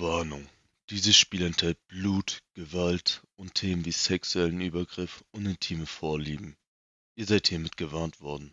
Warnung. Dieses Spiel enthält Blut, Gewalt und Themen wie sexuellen Übergriff und intime Vorlieben. Ihr seid hiermit gewarnt worden.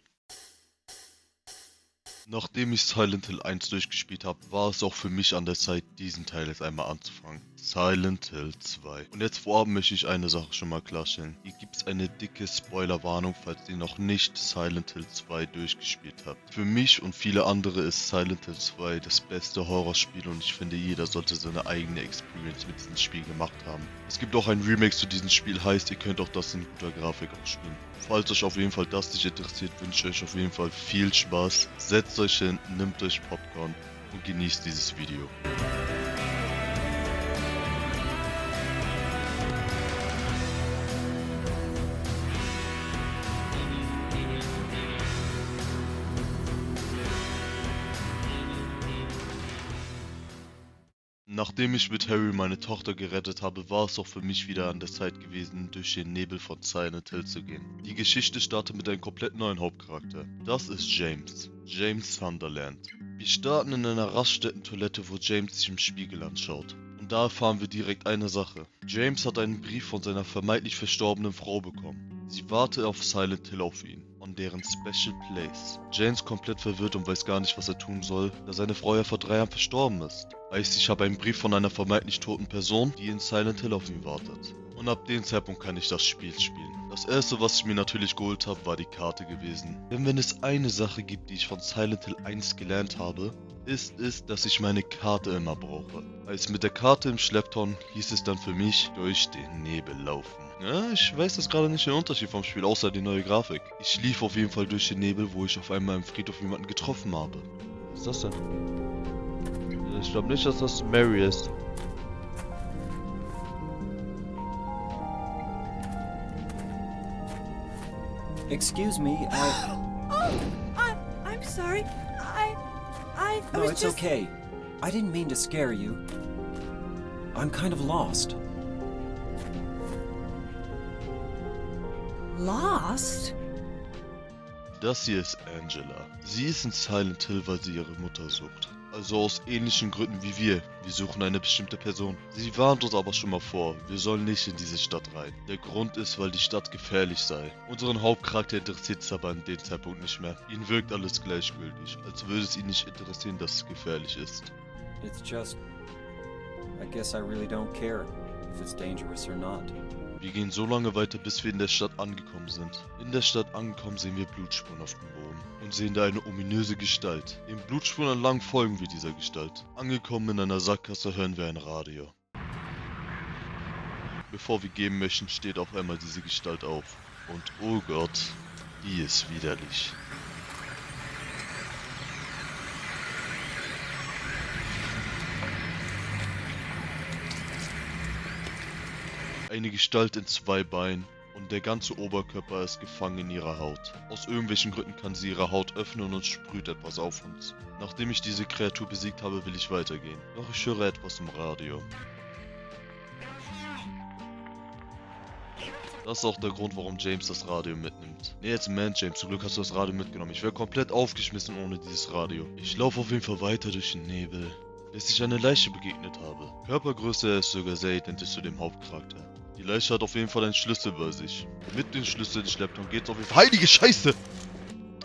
Nachdem ich Silent Hill 1 durchgespielt habe, war es auch für mich an der Zeit, diesen Teil jetzt einmal anzufangen. Silent Hill 2. Und jetzt vorab möchte ich eine Sache schon mal klarstellen. Hier gibt es eine dicke Spoilerwarnung, falls ihr noch nicht Silent Hill 2 durchgespielt habt. Für mich und viele andere ist Silent Hill 2 das beste Horrorspiel und ich finde, jeder sollte seine eigene Experience mit diesem Spiel gemacht haben. Es gibt auch ein Remake zu diesem Spiel, heißt, ihr könnt auch das in guter Grafik auch spielen. Falls euch auf jeden Fall das nicht interessiert, wünsche ich euch auf jeden Fall viel Spaß. Setzt euch hin, nehmt euch Popcorn und genießt dieses Video. Nachdem ich mit Harry meine Tochter gerettet habe, war es auch für mich wieder an der Zeit gewesen, durch den Nebel von Silent Hill zu gehen. Die Geschichte startet mit einem komplett neuen Hauptcharakter. Das ist James. James Sunderland. Wir starten in einer Raststätten-Toilette, wo James sich im Spiegel anschaut. Und da erfahren wir direkt eine Sache. James hat einen Brief von seiner vermeintlich verstorbenen Frau bekommen. Sie wartet auf Silent Hill auf ihn, an deren Special Place. James komplett verwirrt und weiß gar nicht, was er tun soll, da seine Frau ja vor 3 Jahren verstorben ist. Heißt, ich habe einen Brief von einer vermeintlich toten Person, die in Silent Hill auf ihn wartet. Und ab dem Zeitpunkt kann ich das Spiel spielen. Das erste, was ich mir natürlich geholt habe, war die Karte gewesen. Denn wenn es eine Sache gibt, die ich von Silent Hill 1 gelernt habe, ist es, dass ich meine Karte immer brauche. Als mit der Karte im Schlepptau hieß es dann für mich, durch den Nebel laufen. Ja, ich weiß jetzt gerade nicht den Unterschied vom Spiel, außer die neue Grafik. Ich lief auf jeden Fall durch den Nebel, wo ich auf einmal im Friedhof jemanden getroffen habe. Was ist das denn? Ich glaube nicht, dass das Mary ist. Excuse me, I'm sorry. I No, was it's just... okay. I didn't mean to scare you. I'm kind of lost. Lost? Das hier ist Angela. Sie ist in Silent Hill, weil sie ihre Mutter sucht. Also aus ähnlichen Gründen wie wir. Wir suchen eine bestimmte Person. Sie warnt uns aber schon mal vor, wir sollen nicht in diese Stadt rein. Der Grund ist, weil die Stadt gefährlich sei. Unseren Hauptcharakter interessiert es aber an dem Zeitpunkt nicht mehr. Ihn wirkt alles gleichgültig, als würde es ihn nicht interessieren, dass es gefährlich ist. It's just... I guess I really don't care if it's dangerous or not. Wir gehen so lange weiter, bis wir in der Stadt angekommen sind. In der Stadt angekommen sehen wir Blutspuren auf dem Boden und sehen da eine ominöse Gestalt. Den Blutspuren entlang folgen wir dieser Gestalt. Angekommen in einer Sackgasse hören wir ein Radio. Bevor wir gehen möchten, steht auf einmal diese Gestalt auf. Und oh Gott, die ist widerlich. Eine Gestalt in 2 Beinen und der ganze Oberkörper ist gefangen in ihrer Haut. Aus irgendwelchen Gründen kann sie ihre Haut öffnen und sprüht etwas auf uns. Nachdem ich diese Kreatur besiegt habe, will ich weitergehen. Doch ich höre etwas im Radio. Das ist auch der Grund, warum James das Radio mitnimmt. Nee, jetzt im Ernst, James, zum Glück hast du das Radio mitgenommen. Ich wäre komplett aufgeschmissen ohne dieses Radio. Ich laufe auf jeden Fall weiter durch den Nebel, bis ich eine Leiche begegnet habe. Körpergröße ist sogar sehr identisch zu dem Hauptcharakter. Die Leiche hat auf jeden Fall einen Schlüssel bei sich. Mit den Schlüsseln im Schlepptau geht's auf jeden Fall... Heilige Scheiße!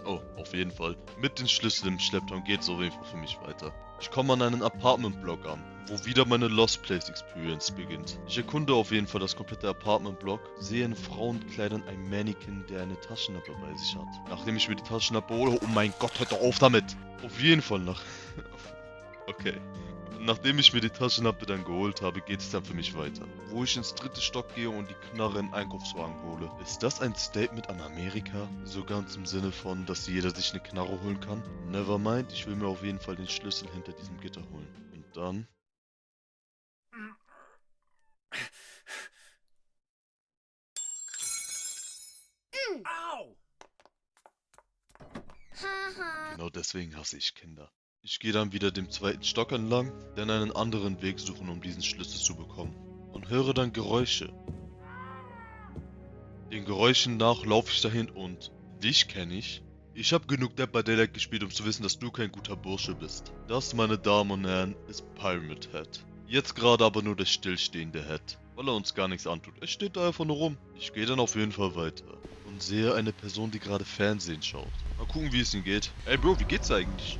Oh, auf jeden Fall. Mit den Schlüsseln im Schlepptau geht's auf jeden Fall für mich weiter. Ich komme an einen Apartment-Block an, wo wieder meine Lost Place Experience beginnt. Ich erkunde auf jeden Fall das komplette Apartment-Block, sehe in Frauenkleidern ein Mannequin, der eine Taschenlampe bei sich hat. Nachdem ich mir die Taschenlampe hole... Oh mein Gott, hört doch auf damit! Auf jeden Fall Okay. Nachdem ich mir die Taschenlampe dann geholt habe, geht es dann für mich weiter. Wo ich ins 3. Stock gehe und die Knarre in den Einkaufswagen hole. Ist das ein Statement an Amerika? So ganz im Sinne von, dass jeder sich eine Knarre holen kann? Nevermind, ich will mir auf jeden Fall den Schlüssel hinter diesem Gitter holen. Und dann... Ow! Genau deswegen hasse ich Kinder. Ich gehe dann wieder dem 2. Stock entlang, dann einen anderen Weg suchen, um diesen Schlüssel zu bekommen. Und höre dann Geräusche. Den Geräuschen nach laufe ich dahin und dich kenne ich. Ich habe genug Dead by Daylight gespielt, um zu wissen, dass du kein guter Bursche bist. Das, meine Damen und Herren, ist Pyramid Head. Jetzt gerade aber nur der stillstehende Head, weil er uns gar nichts antut. Er steht da einfach nur rum. Ich gehe dann auf jeden Fall weiter und sehe eine Person, die gerade Fernsehen schaut. Mal gucken, wie es ihm geht. Ey Bro, wie geht's eigentlich?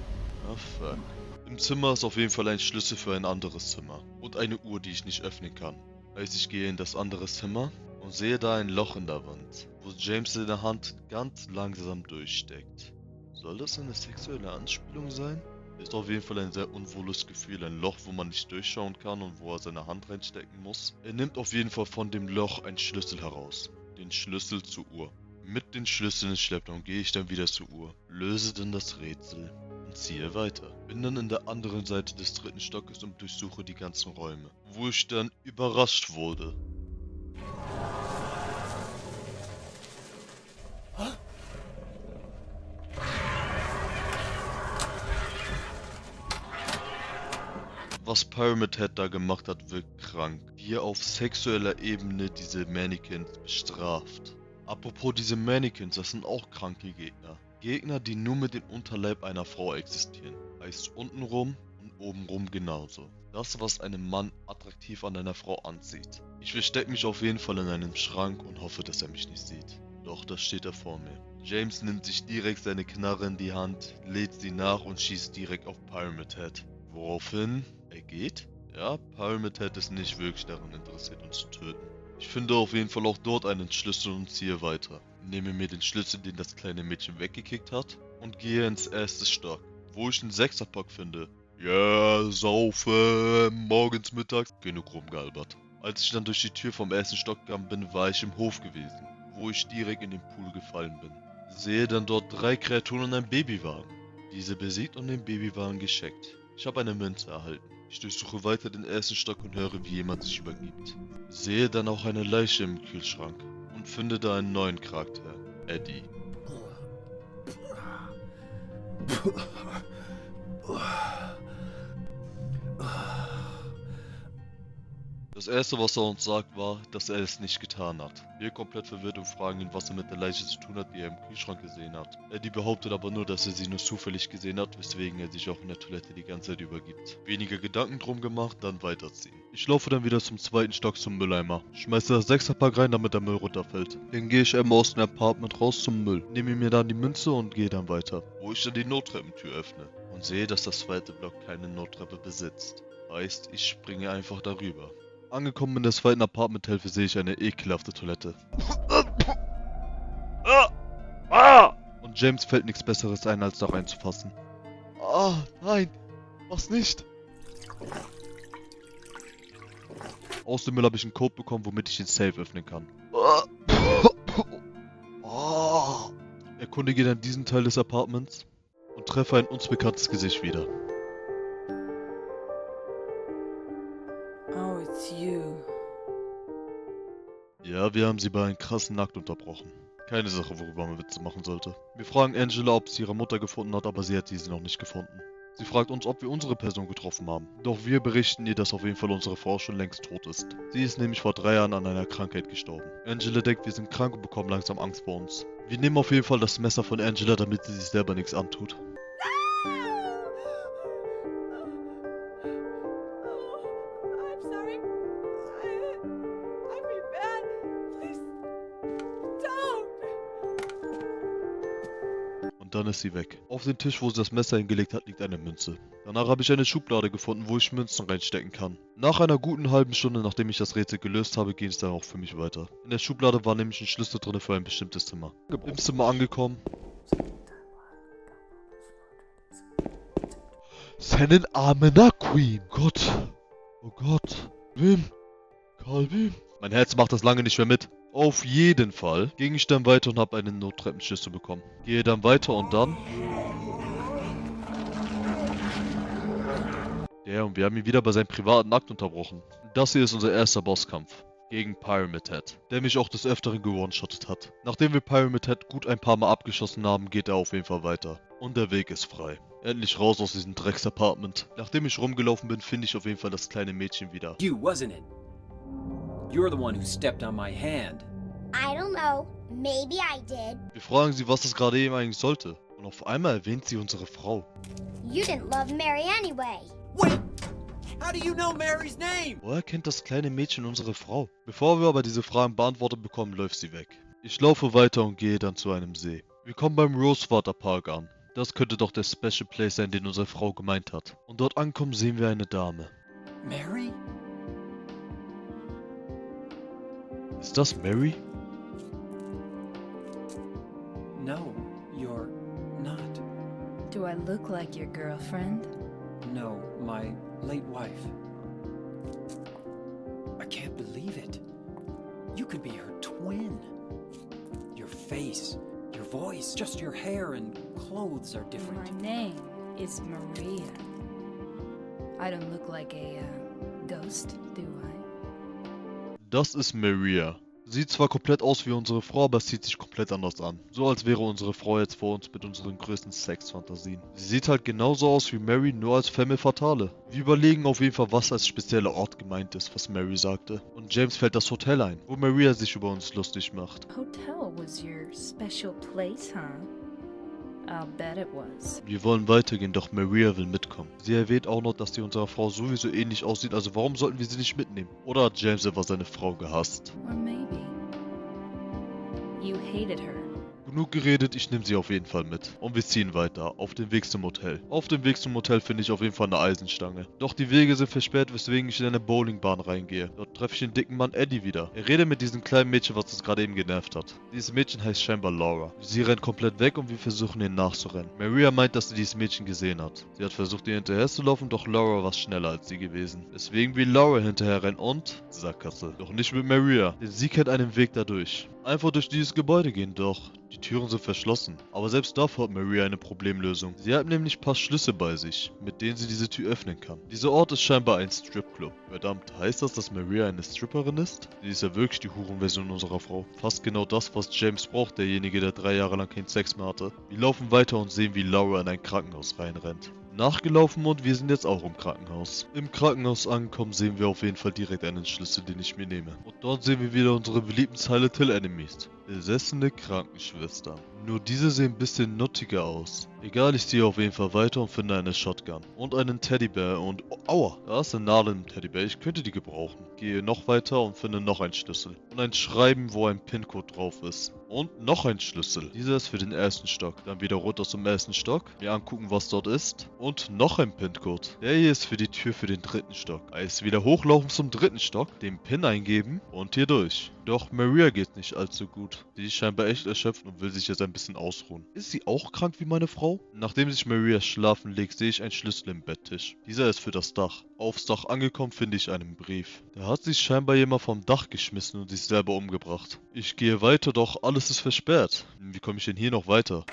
Ah fuck. Im Zimmer ist auf jeden Fall ein Schlüssel für ein anderes Zimmer und eine Uhr, die ich nicht öffnen kann. Heißt, ich gehe in das andere Zimmer und sehe da ein Loch in der Wand, wo James in der Hand ganz langsam durchsteckt. Soll das eine sexuelle Anspielung sein? Ist auf jeden Fall ein sehr unwohles Gefühl, ein Loch, wo man nicht durchschauen kann und wo er seine Hand reinstecken muss. Er nimmt auf jeden Fall von dem Loch einen Schlüssel heraus, den Schlüssel zur Uhr. Mit den Schlüsseln in Schlepptau gehe ich dann wieder zur Uhr, löse dann das Rätsel und ziehe weiter. Bin dann in der anderen Seite des 3. Stockes und durchsuche die ganzen Räume, wo ich dann überrascht wurde. Was Pyramid Head da gemacht hat, wirkt krank. Wie er auf sexueller Ebene diese Mannequins bestraft. Apropos diese Mannequins, das sind auch kranke Gegner. Gegner, die nur mit dem Unterleib einer Frau existieren. Heißt untenrum und obenrum genauso. Das, was einen Mann attraktiv an einer Frau anzieht. Ich verstecke mich auf jeden Fall in einem Schrank und hoffe, dass er mich nicht sieht. Doch, da steht er vor mir. James nimmt sich direkt seine Knarre in die Hand, lädt sie nach und schießt direkt auf Pyramid Head. Woraufhin er geht? Ja, Pyramid Head ist nicht wirklich daran interessiert, uns zu töten. Ich finde auf jeden Fall auch dort einen Schlüssel und ziehe weiter. Nehme mir den Schlüssel, den das kleine Mädchen weggekickt hat, und gehe ins 1. Stock, wo ich einen 6er-Pack finde. Ja, saufe, morgens, mittags, genug rumgealbert. Als ich dann durch die Tür vom 1. Stock gegangen bin, war ich im Hof gewesen, wo ich direkt in den Pool gefallen bin. Sehe dann dort 3 Kreaturen und einen Babywagen. Diese besiegt und den Babywagen gescheckt. Ich habe eine Münze erhalten. Ich durchsuche weiter den 1. Stock und höre, wie jemand sich übergibt. Sehe dann auch eine Leiche im Kühlschrank und finde da einen neuen Charakter, Eddie. Das erste, was er uns sagt, war, dass er es nicht getan hat. Wir komplett verwirrt und fragen ihn, was er mit der Leiche zu tun hat, die er im Kühlschrank gesehen hat. Eddie behauptet aber nur, dass er sie nur zufällig gesehen hat, weswegen er sich auch in der Toilette die ganze Zeit übergibt. Weniger Gedanken drum gemacht, dann weiterziehen. Ich laufe dann wieder zum 2. Stock zum Mülleimer. Schmeiße das 6er-Pack rein, damit der Müll runterfällt. Dann gehe ich einmal aus dem Apartment raus zum Müll. Nehme mir dann die Münze und gehe dann weiter. Wo ich dann die Nottreppenentür öffne. Und sehe, dass das 2. Block keine Nottreppe besitzt. Heißt, ich springe einfach darüber. Angekommen in der 2. Apartmenthälfte sehe ich eine ekelhafte Toilette. Und James fällt nichts Besseres ein, als da reinzufassen. Ah, nein, was nicht? Aus dem Müll habe ich einen Code bekommen, womit ich den Safe öffnen kann. Erkundige dann diesen Teil des Apartments und treffe ein uns bekanntes Gesicht wieder. Oh, it's you. Ja, wir haben sie bei einem krassen Nackt unterbrochen. Keine Sache, worüber man Witze machen sollte. Wir fragen Angela, ob sie ihre Mutter gefunden hat, aber sie hat diese noch nicht gefunden. Sie fragt uns, ob wir unsere Person getroffen haben. Doch wir berichten ihr, dass auf jeden Fall unsere Frau schon längst tot ist. Sie ist nämlich vor 3 Jahren an einer Krankheit gestorben. Angela denkt, wir sind krank und bekommen langsam Angst vor uns. Wir nehmen auf jeden Fall das Messer von Angela, damit sie sich selber nichts antut. I'm sorry. I feel bad. Please don't. Und dann ist sie weg. Auf dem Tisch, wo sie das Messer hingelegt hat, liegt eine Münze. Danach habe ich eine Schublade gefunden, wo ich Münzen reinstecken kann. Nach einer guten halben Stunde, nachdem ich das Rätsel gelöst habe, ging es dann auch für mich weiter. In der Schublade war nämlich ein Schlüssel drin für ein bestimmtes Zimmer. Im Zimmer angekommen. Seinen Armener Queen. Gott. Oh Gott. Wem? Karl wem? Mein Herz macht das lange nicht mehr mit. Auf jeden Fall ging ich dann weiter und habe einen Nottreppenschlüssel bekommen. Gehe dann weiter und dann... Ja, und wir haben ihn wieder bei seinem privaten Akt unterbrochen. Das hier ist unser erster Bosskampf. Gegen Pyramid Head, der mich auch des Öfteren gewone-shottet hat. Nachdem wir Pyramid Head gut ein paar Mal abgeschossen haben, geht er auf jeden Fall weiter. Und der Weg ist frei. Endlich raus aus diesem Drecks-Apartment. Nachdem ich rumgelaufen bin, finde ich auf jeden Fall das kleine Mädchen wieder. You, wasn't it? You're the one who stepped on my hand. I don't know. Maybe I did. Wir fragen sie, was das gerade eben eigentlich sollte. Und auf einmal erwähnt sie unsere Frau. You didn't love Mary anyway. Wait! How do you know Mary's name? Woher kennt das kleine Mädchen unsere Frau? Bevor wir aber diese Fragen beantwortet bekommen, läuft sie weg. Ich laufe weiter und gehe dann zu einem See. Wir kommen beim Rosewater Park an. Das könnte doch der Special Place sein, den unsere Frau gemeint hat. Und dort ankommen sehen wir eine Dame. Mary? Ist das Mary? No, you're not. Do I look like your girlfriend? No, my late wife. I can't believe it. You could be her twin. Your face, your voice, just your hair and clothes are different. My name is Maria. I don't look like a ghost, do I? Das ist Maria. Sieht zwar komplett aus wie unsere Frau, aber es sieht sich komplett anders an. So als wäre unsere Frau jetzt vor uns mit unseren größten Sexfantasien. Sie sieht halt genauso aus wie Mary, nur als Femme Fatale. Wir überlegen auf jeden Fall, was als spezieller Ort gemeint ist, was Mary sagte. Und James fällt das Hotel ein, wo Maria sich über uns lustig macht. Hotel was your special place, huh? I'll bet it was. Wir wollen weitergehen, doch Maria will mitkommen. Sie erwähnt auch noch, dass sie unserer Frau sowieso ähnlich aussieht, also warum sollten wir sie nicht mitnehmen? Oder hat James etwa seine Frau gehasst? Or maybe you hated her. Genug geredet, ich nehme sie auf jeden Fall mit. Und wir ziehen weiter, auf dem Weg zum Hotel. Auf dem Weg zum Hotel finde ich auf jeden Fall eine Eisenstange. Doch die Wege sind versperrt, weswegen ich in eine Bowlingbahn reingehe. Dort treffe ich den dicken Mann Eddie wieder. Er redet mit diesem kleinen Mädchen, was uns gerade eben genervt hat. Dieses Mädchen heißt scheinbar Laura. Sie rennt komplett weg und wir versuchen ihr nachzurennen. Maria meint, dass sie dieses Mädchen gesehen hat. Sie hat versucht, ihr hinterher zu laufen, doch Laura war schneller als sie gewesen. Deswegen will Laura hinterher rennen und Sackgasse. Doch nicht mit Maria, denn sie kennt einen Weg dadurch. Einfach durch dieses Gebäude gehen, doch die Türen sind verschlossen. Aber selbst dafür hat Maria eine Problemlösung. Sie hat nämlich ein paar Schlüssel bei sich, mit denen sie diese Tür öffnen kann. Dieser Ort ist scheinbar ein Stripclub. Verdammt, heißt das, dass Maria eine Stripperin ist? Sie ist ja wirklich die Hurenversion unserer Frau. Fast genau das, was James braucht, derjenige, der 3 Jahre lang keinen Sex mehr hatte. Wir laufen weiter und sehen, wie Laura in ein Krankenhaus reinrennt. Nachgelaufen und wir sind jetzt auch im Krankenhaus. Im Krankenhaus angekommen sehen wir auf jeden Fall direkt einen Schlüssel, den ich mir nehme. Und dort sehen wir wieder unsere beliebten Silent Hill Enemies. Besessene Krankenschwestern. Nur diese sehen ein bisschen nuttiger aus. Egal, ich ziehe auf jeden Fall weiter und finde eine Shotgun. Und einen Teddybär und... Oh, aua, da ist eine Nadel im Teddybär, ich könnte die gebrauchen. Gehe noch weiter und finde noch einen Schlüssel. Und ein Schreiben, wo ein PIN-Code drauf ist. Und noch ein Schlüssel. Dieser ist für den ersten Stock. Dann wieder runter zum ersten Stock. Mir angucken, was dort ist. Und noch ein PIN-Code. Der hier ist für die Tür für den dritten Stock. Heißt wieder hochlaufen zum dritten Stock, den PIN eingeben und hier durch. Doch Maria geht nicht allzu gut. Sie ist scheinbar echt erschöpft und will sich jetzt ein bisschen ausruhen. Ist sie auch krank wie meine Frau? Nachdem sich Maria schlafen legt, sehe ich einen Schlüssel im Betttisch. Dieser ist für das Dach. Aufs Dach angekommen finde ich einen Brief. Da hat sich scheinbar jemand vom Dach geschmissen und sich selber umgebracht. Ich gehe weiter, doch alles ist versperrt. Wie komme ich denn hier noch weiter?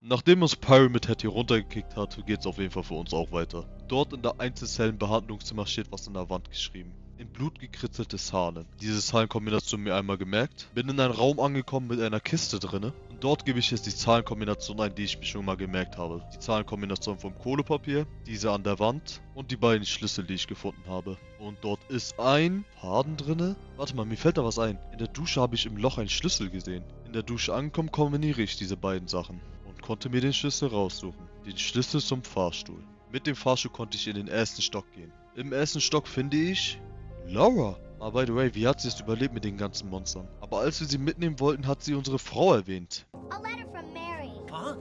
Nachdem uns Pyramid Head hier runtergekickt hat, geht's auf jeden Fall für uns auch weiter. Dort in der Einzelzellenbehandlungszimmer steht was an der Wand geschrieben. In Blut gekritzelte Zahlen. Diese Zahlenkombination mir einmal gemerkt. Bin in einen Raum angekommen mit einer Kiste drinne. Und dort gebe ich jetzt die Zahlenkombination ein, die ich mir schon mal gemerkt habe. Die Zahlenkombination vom Kohlepapier, diese an der Wand und die beiden Schlüssel, die ich gefunden habe. Und dort ist ein Faden drinne. Warte mal, mir fällt da was ein. In der Dusche habe ich im Loch einen Schlüssel gesehen. In der Dusche angekommen kombiniere ich diese beiden Sachen. Und konnte mir den Schlüssel raussuchen. Den Schlüssel zum Fahrstuhl. Mit dem Fahrstuhl konnte ich in den ersten Stock gehen. Im ersten Stock finde ich... Laura! Aber by the way, wie hat sie es überlebt mit den ganzen Monstern? Aber als wir sie mitnehmen wollten, hat sie unsere Frau erwähnt. A letter from Mary. Huh?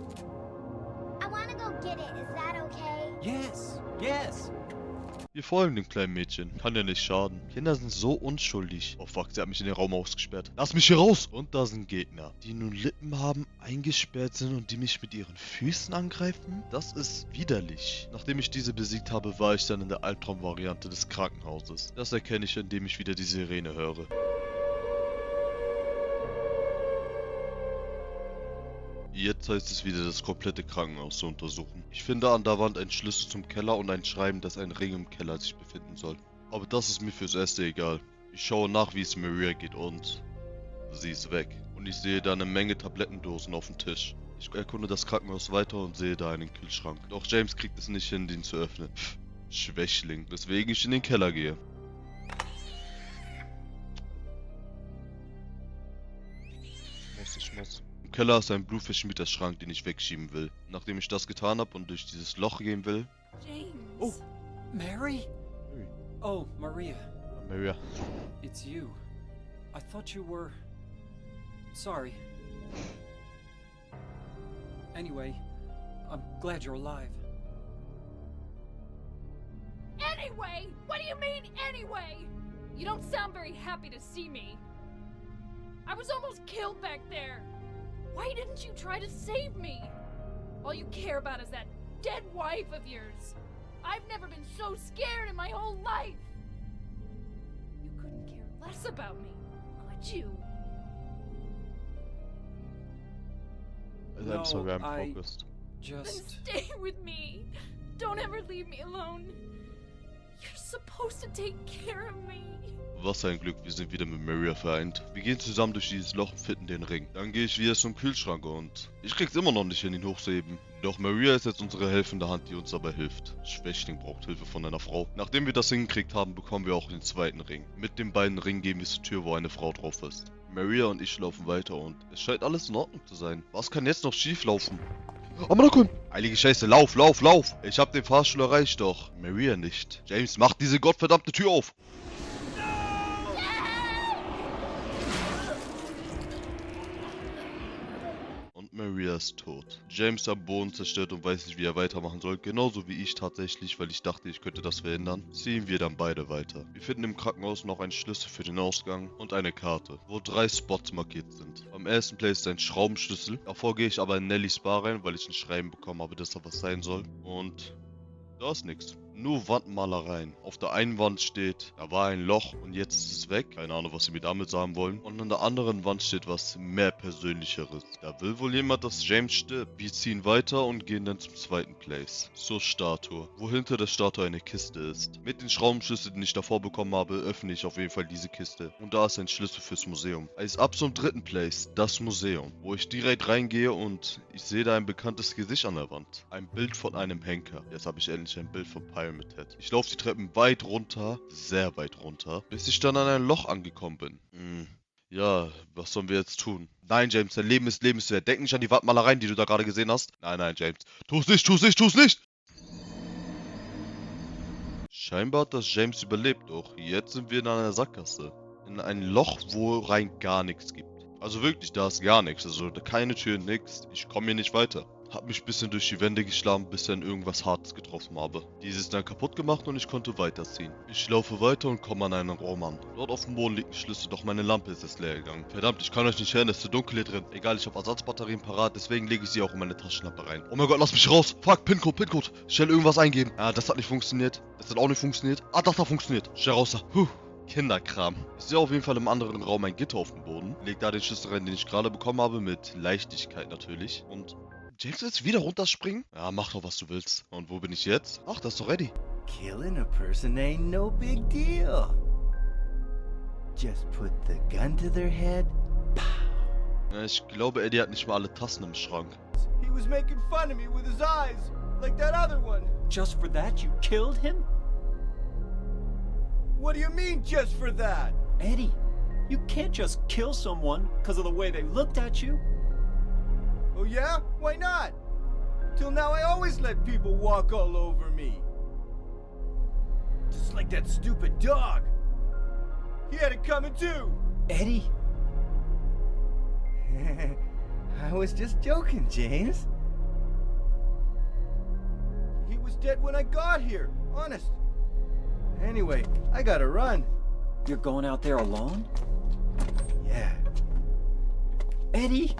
I want to go get it. Is that okay? Yes, yes. Wir folgen dem kleinen Mädchen. Kann ja nicht schaden. Kinder sind so unschuldig. Oh fuck, sie hat mich in den Raum ausgesperrt. Lass mich hier raus! Und da sind Gegner, die nun Lippen haben, eingesperrt sind und die mich mit ihren Füßen angreifen? Das ist widerlich. Nachdem ich diese besiegt habe, war ich dann in der Albtraum-Variante des Krankenhauses. Das erkenne ich, indem ich wieder die Sirene höre. Jetzt heißt es wieder, das komplette Krankenhaus zu untersuchen. Ich finde an der Wand einen Schlüssel zum Keller und ein Schreiben, dass ein Ring im Keller sich befinden soll. Aber das ist mir fürs Erste egal. Ich schaue nach, wie es Maria geht und... sie ist weg. Und ich sehe da eine Menge Tablettendosen auf dem Tisch. Ich erkunde das Krankenhaus weiter und sehe da einen Kühlschrank. Doch James kriegt es nicht hin, den zu öffnen. Pff, Schwächling, weswegen ich in den Keller gehe. Ich muss. Im Keller ist ein Blutverschmierter-Schrank, den ich wegschieben will. Nachdem ich das getan habe und durch dieses Loch gehen will... James. Oh, Mary? Mary. Oh, Maria. Maria. It's you. I thought you were... Sorry. Anyway, I'm glad you're alive. Anyway? What do you mean, anyway? You don't sound very happy to see me. I was almost killed back there. Why didn't you try to save me? All you care about is that dead wife of yours. I've never been so scared in my whole life. You couldn't care less about me, could you? I'm sorry, I'm I focused. Then just... stay with me. Don't ever leave me alone. You're supposed to take care of me. Was ein Glück, wir sind wieder mit Maria vereint. Wir gehen zusammen durch dieses Loch und finden den Ring. Dann gehe ich wieder zum Kühlschrank und ich krieg's immer noch nicht hin, ihn hochzuheben. Doch Maria ist jetzt unsere helfende Hand, die uns dabei hilft. Schwächling braucht Hilfe von einer Frau. Nachdem wir das hingekriegt haben, bekommen wir auch den zweiten Ring. Mit den beiden Ringen gehen wir zur Tür, wo eine Frau drauf ist. Maria und ich laufen weiter und es scheint alles in Ordnung zu sein. Was kann jetzt noch schief laufen? Amanakun! Heilige Scheiße, lauf, lauf, lauf! Ich hab den Fahrstuhl erreicht, doch Maria nicht. James, mach diese gottverdammte Tür auf! Maria ist tot. James am Boden zerstört und weiß nicht, wie er weitermachen soll. Genauso wie ich tatsächlich, weil ich dachte, ich könnte das verhindern. Ziehen wir dann beide weiter. Wir finden im Krankenhaus noch einen Schlüssel für den Ausgang und eine Karte, wo 3 Spots markiert sind. Am ersten Place ist ein Schraubenschlüssel. Davor gehe ich aber in Nellys Bar rein, weil ich ein Schreiben bekommen habe, dass da was sein soll. Und da ist nichts. Nur Wandmalereien. Auf der einen Wand steht, da war ein Loch und jetzt ist es weg. Keine Ahnung, was sie mir damit sagen wollen. Und an der anderen Wand steht was mehr Persönlicheres. Da will wohl jemand, dass James stirbt. Wir ziehen weiter und gehen dann zum zweiten Place. Zur Statue. Wo hinter der Statue eine Kiste ist. Mit den Schraubenschlüsseln, die ich davor bekommen habe, öffne ich auf jeden Fall diese Kiste. Und da ist ein Schlüssel fürs Museum. Also ab zum dritten Place, das Museum. Wo ich direkt reingehe und ich sehe da ein bekanntes Gesicht an der Wand. Ein Bild von einem Henker. Jetzt habe ich endlich ein Bild von Pyramid Head. Ich laufe die Treppen weit runter, sehr weit runter, bis ich dann an ein Loch angekommen bin. Ja, was sollen wir jetzt tun? Nein, James, dein Leben ist lebenswert. Denk nicht an die Wandmalereien, die du da gerade gesehen hast. Nein, nein, James. Tu's nicht, tu's nicht, tu's nicht! Scheinbar hat das James überlebt, doch jetzt sind wir in einer Sackgasse. In ein Loch, wo rein gar nichts gibt. Also wirklich, da ist gar nichts. Also keine Tür, nix. Ich komme hier nicht weiter. Hab mich ein bisschen durch die Wände geschlagen, bis ich dann irgendwas Hartes getroffen habe. Dieses dann kaputt gemacht und ich konnte weiterziehen. Ich laufe weiter und komme an einen Raum an. Dort auf dem Boden liegt ein Schlüssel, doch meine Lampe ist jetzt leer gegangen. Verdammt, ich kann euch nicht hören, es ist zu dunkel hier drin. Egal, ich habe Ersatzbatterien parat, deswegen lege ich sie auch in meine Taschenlampe rein. Oh mein Gott, lass mich raus! Fuck, PIN-Code, PIN-Code! Schnell irgendwas eingeben. Ah, das hat nicht funktioniert. Das hat auch nicht funktioniert. Ah, das hat funktioniert. Schnell raus da. Puh. Kinderkram. Ich sehe auf jeden Fall im anderen Raum ein Gitter auf dem Boden. Leg da den Schlüssel rein, den ich gerade bekommen habe, mit Leichtigkeit natürlich. Und James, willst du wieder runterspringen? Ja, mach doch, was du willst. Und wo bin ich jetzt? Ach, das ist doch Eddie. Killing a person ain't no big deal. Just put the gun to their head. Ja, ich glaube, Eddie hat nicht mal alle Tassen im Schrank. He was making fun of me with his eyes, like that other one. Just for that, you killed him? What do you mean, just for that? Eddie, you can't just kill someone because of the way they looked at you. Oh yeah? Why not? Till now I always let people walk all over me. Just like that stupid dog. He had it coming too. Eddie? I was just joking, James. He was dead when I got here, honest. Anyway, I gotta run. You're going out there alone? Yeah. Eddie?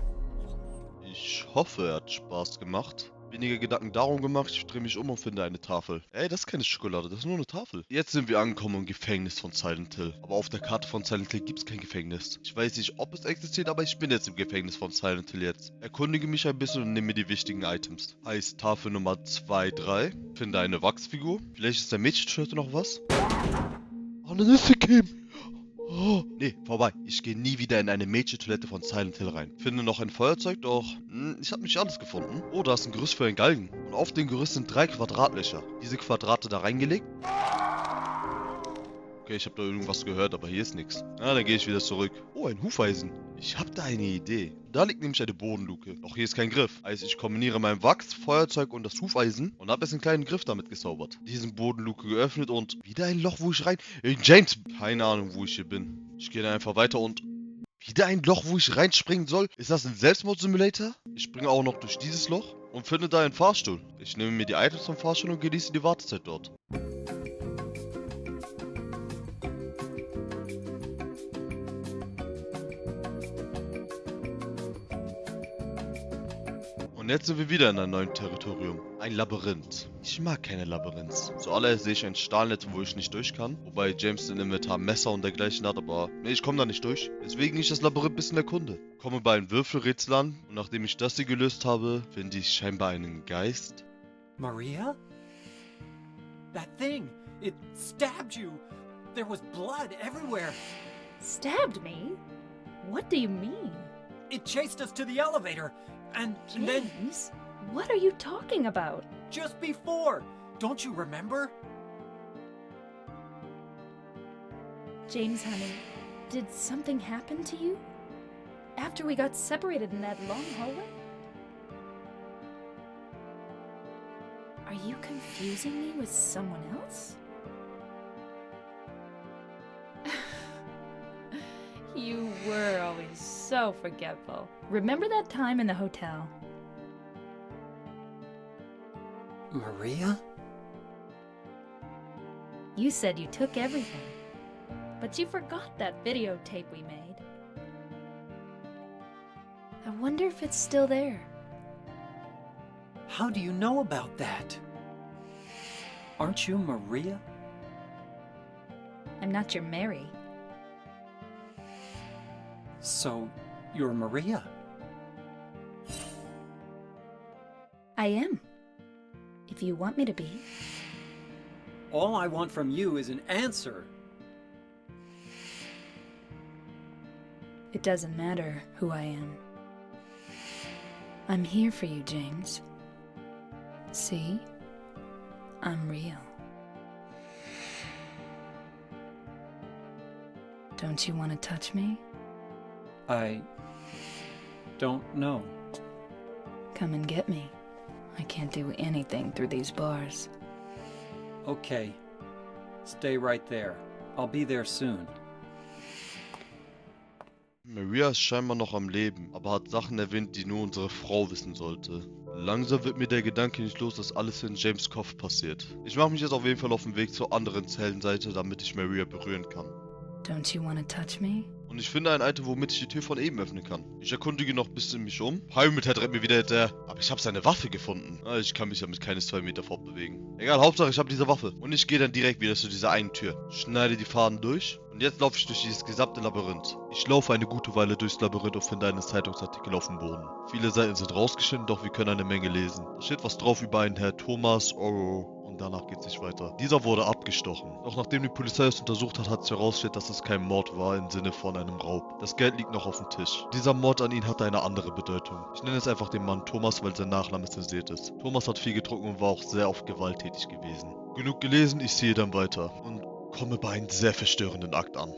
Ich hoffe, er hat Spaß gemacht. Weniger Gedanken darum gemacht, ich drehe mich um und finde eine Tafel. Ey, das ist keine Schokolade, das ist nur eine Tafel. Jetzt sind wir angekommen im Gefängnis von Silent Hill. Aber auf der Karte von Silent Hill gibt es kein Gefängnis. Ich weiß nicht, ob es existiert, aber ich bin jetzt im Gefängnis von Silent Hill jetzt. Erkundige mich ein bisschen und nehme mir die wichtigen Items. Heißt Tafel Nummer 2, 3. Finde eine Wachsfigur. Vielleicht ist der Mädchenshirt noch was. Oh, eine Nisse Kim. Oh, nee, vorbei. Ich gehe nie wieder in eine Mädchentoilette von Silent Hill rein. Finde noch ein Feuerzeug, doch ich habe nicht alles gefunden. Oh, da ist ein Gerüst für einen Galgen. Und auf dem Gerüst sind 3 Quadratlöcher. Diese Quadrate da reingelegt. Okay, ich habe da irgendwas gehört, aber hier ist nichts. Na, dann gehe ich wieder zurück. Oh, ein Hufeisen. Ich habe da eine Idee. Da liegt nämlich eine Bodenluke. Doch hier ist kein Griff. Heißt, ich kombiniere mein Wachs, Feuerzeug und das Hufeisen und habe jetzt einen kleinen Griff damit gezaubert. Diesen Bodenluke geöffnet und wieder ein Loch, wo ich rein... James! Keine Ahnung, wo ich hier bin. Ich gehe da einfach weiter und... Wieder ein Loch, wo ich reinspringen soll? Ist das ein Selbstmord-Simulator? Ich springe auch noch durch dieses Loch und finde da einen Fahrstuhl. Ich nehme mir die Items vom Fahrstuhl und genieße die Wartezeit dort. Und jetzt sind wir wieder in einem neuen Territorium. Ein Labyrinth. Ich mag keine Labyrinths. Zuallererst sehe ich ein Stahlnetz, wo ich nicht durch kann. Wobei James im Inventar Messer und dergleichen hat, aber nee, ich komme da nicht durch. Deswegen ich das Labyrinth ein bisschen erkunde. Komme bei einem Würfelrätsel an und nachdem ich das hier gelöst habe, finde ich scheinbar einen Geist. Maria? That thing! It stabbed you! There was blood everywhere! Stabbed me? What do you mean? It chased us to the elevator! And then, James, what are you talking about? just before! Don't you remember? James, honey, did something happen to you? After we got separated in that long hallway? Are you confusing me with someone else? You were always so forgetful. Remember that time in the hotel? Maria? You said you took everything, but you forgot that videotape we made. I wonder if it's still there. How do you know about that? Aren't you Maria? I'm not your Mary. So, you're Maria? I am. If you want me to be. All I want from you is an answer. It doesn't matter who I am. I'm here for you, James. See? I'm real. Don't you want to touch me? I don't know. Come and get me. I can't do anything through these bars. Okay. Stay right there. I'll be there soon. Maria ist scheinbar noch am Leben, aber hat Sachen erwähnt, die nur unsere Frau wissen sollte. Langsam wird mir der Gedanke nicht los, dass alles in James' Kopf passiert. Ich mache mich jetzt auf jeden Fall auf den Weg zur anderen Zellenseite, damit ich Maria berühren kann. Don't you want to touch me? Und ich finde ein Item, womit ich die Tür von eben öffnen kann. Ich erkundige noch ein bisschen mich um. Pyramid rennt mir wieder hinterher. Aber ich habe seine Waffe gefunden. Ich kann mich damit keine 2 Meter fortbewegen. Egal, Hauptsache ich habe diese Waffe. Und ich gehe dann direkt wieder zu dieser einen Tür. Schneide die Faden durch. Und jetzt laufe ich durch dieses gesamte Labyrinth. Ich laufe eine gute Weile durchs Labyrinth und finde einen Zeitungsartikel auf dem Boden. Viele Seiten sind rausgeschnitten, doch wir können eine Menge lesen. Da steht was drauf über einen Herr Thomas Oro. Und danach geht es nicht weiter. Dieser wurde abgestochen. Doch nachdem die Polizei es untersucht hat, hat sich herausgestellt, dass es kein Mord war im Sinne von einem Raub. Das Geld liegt noch auf dem Tisch. Dieser Mord an ihn hatte eine andere Bedeutung. Ich nenne jetzt einfach den Mann Thomas, weil sein Nachname zensiert ist. Thomas hat viel getrunken und war auch sehr oft gewalttätig gewesen. Genug gelesen, ich ziehe dann weiter. Und komme bei einem sehr verstörenden Akt an.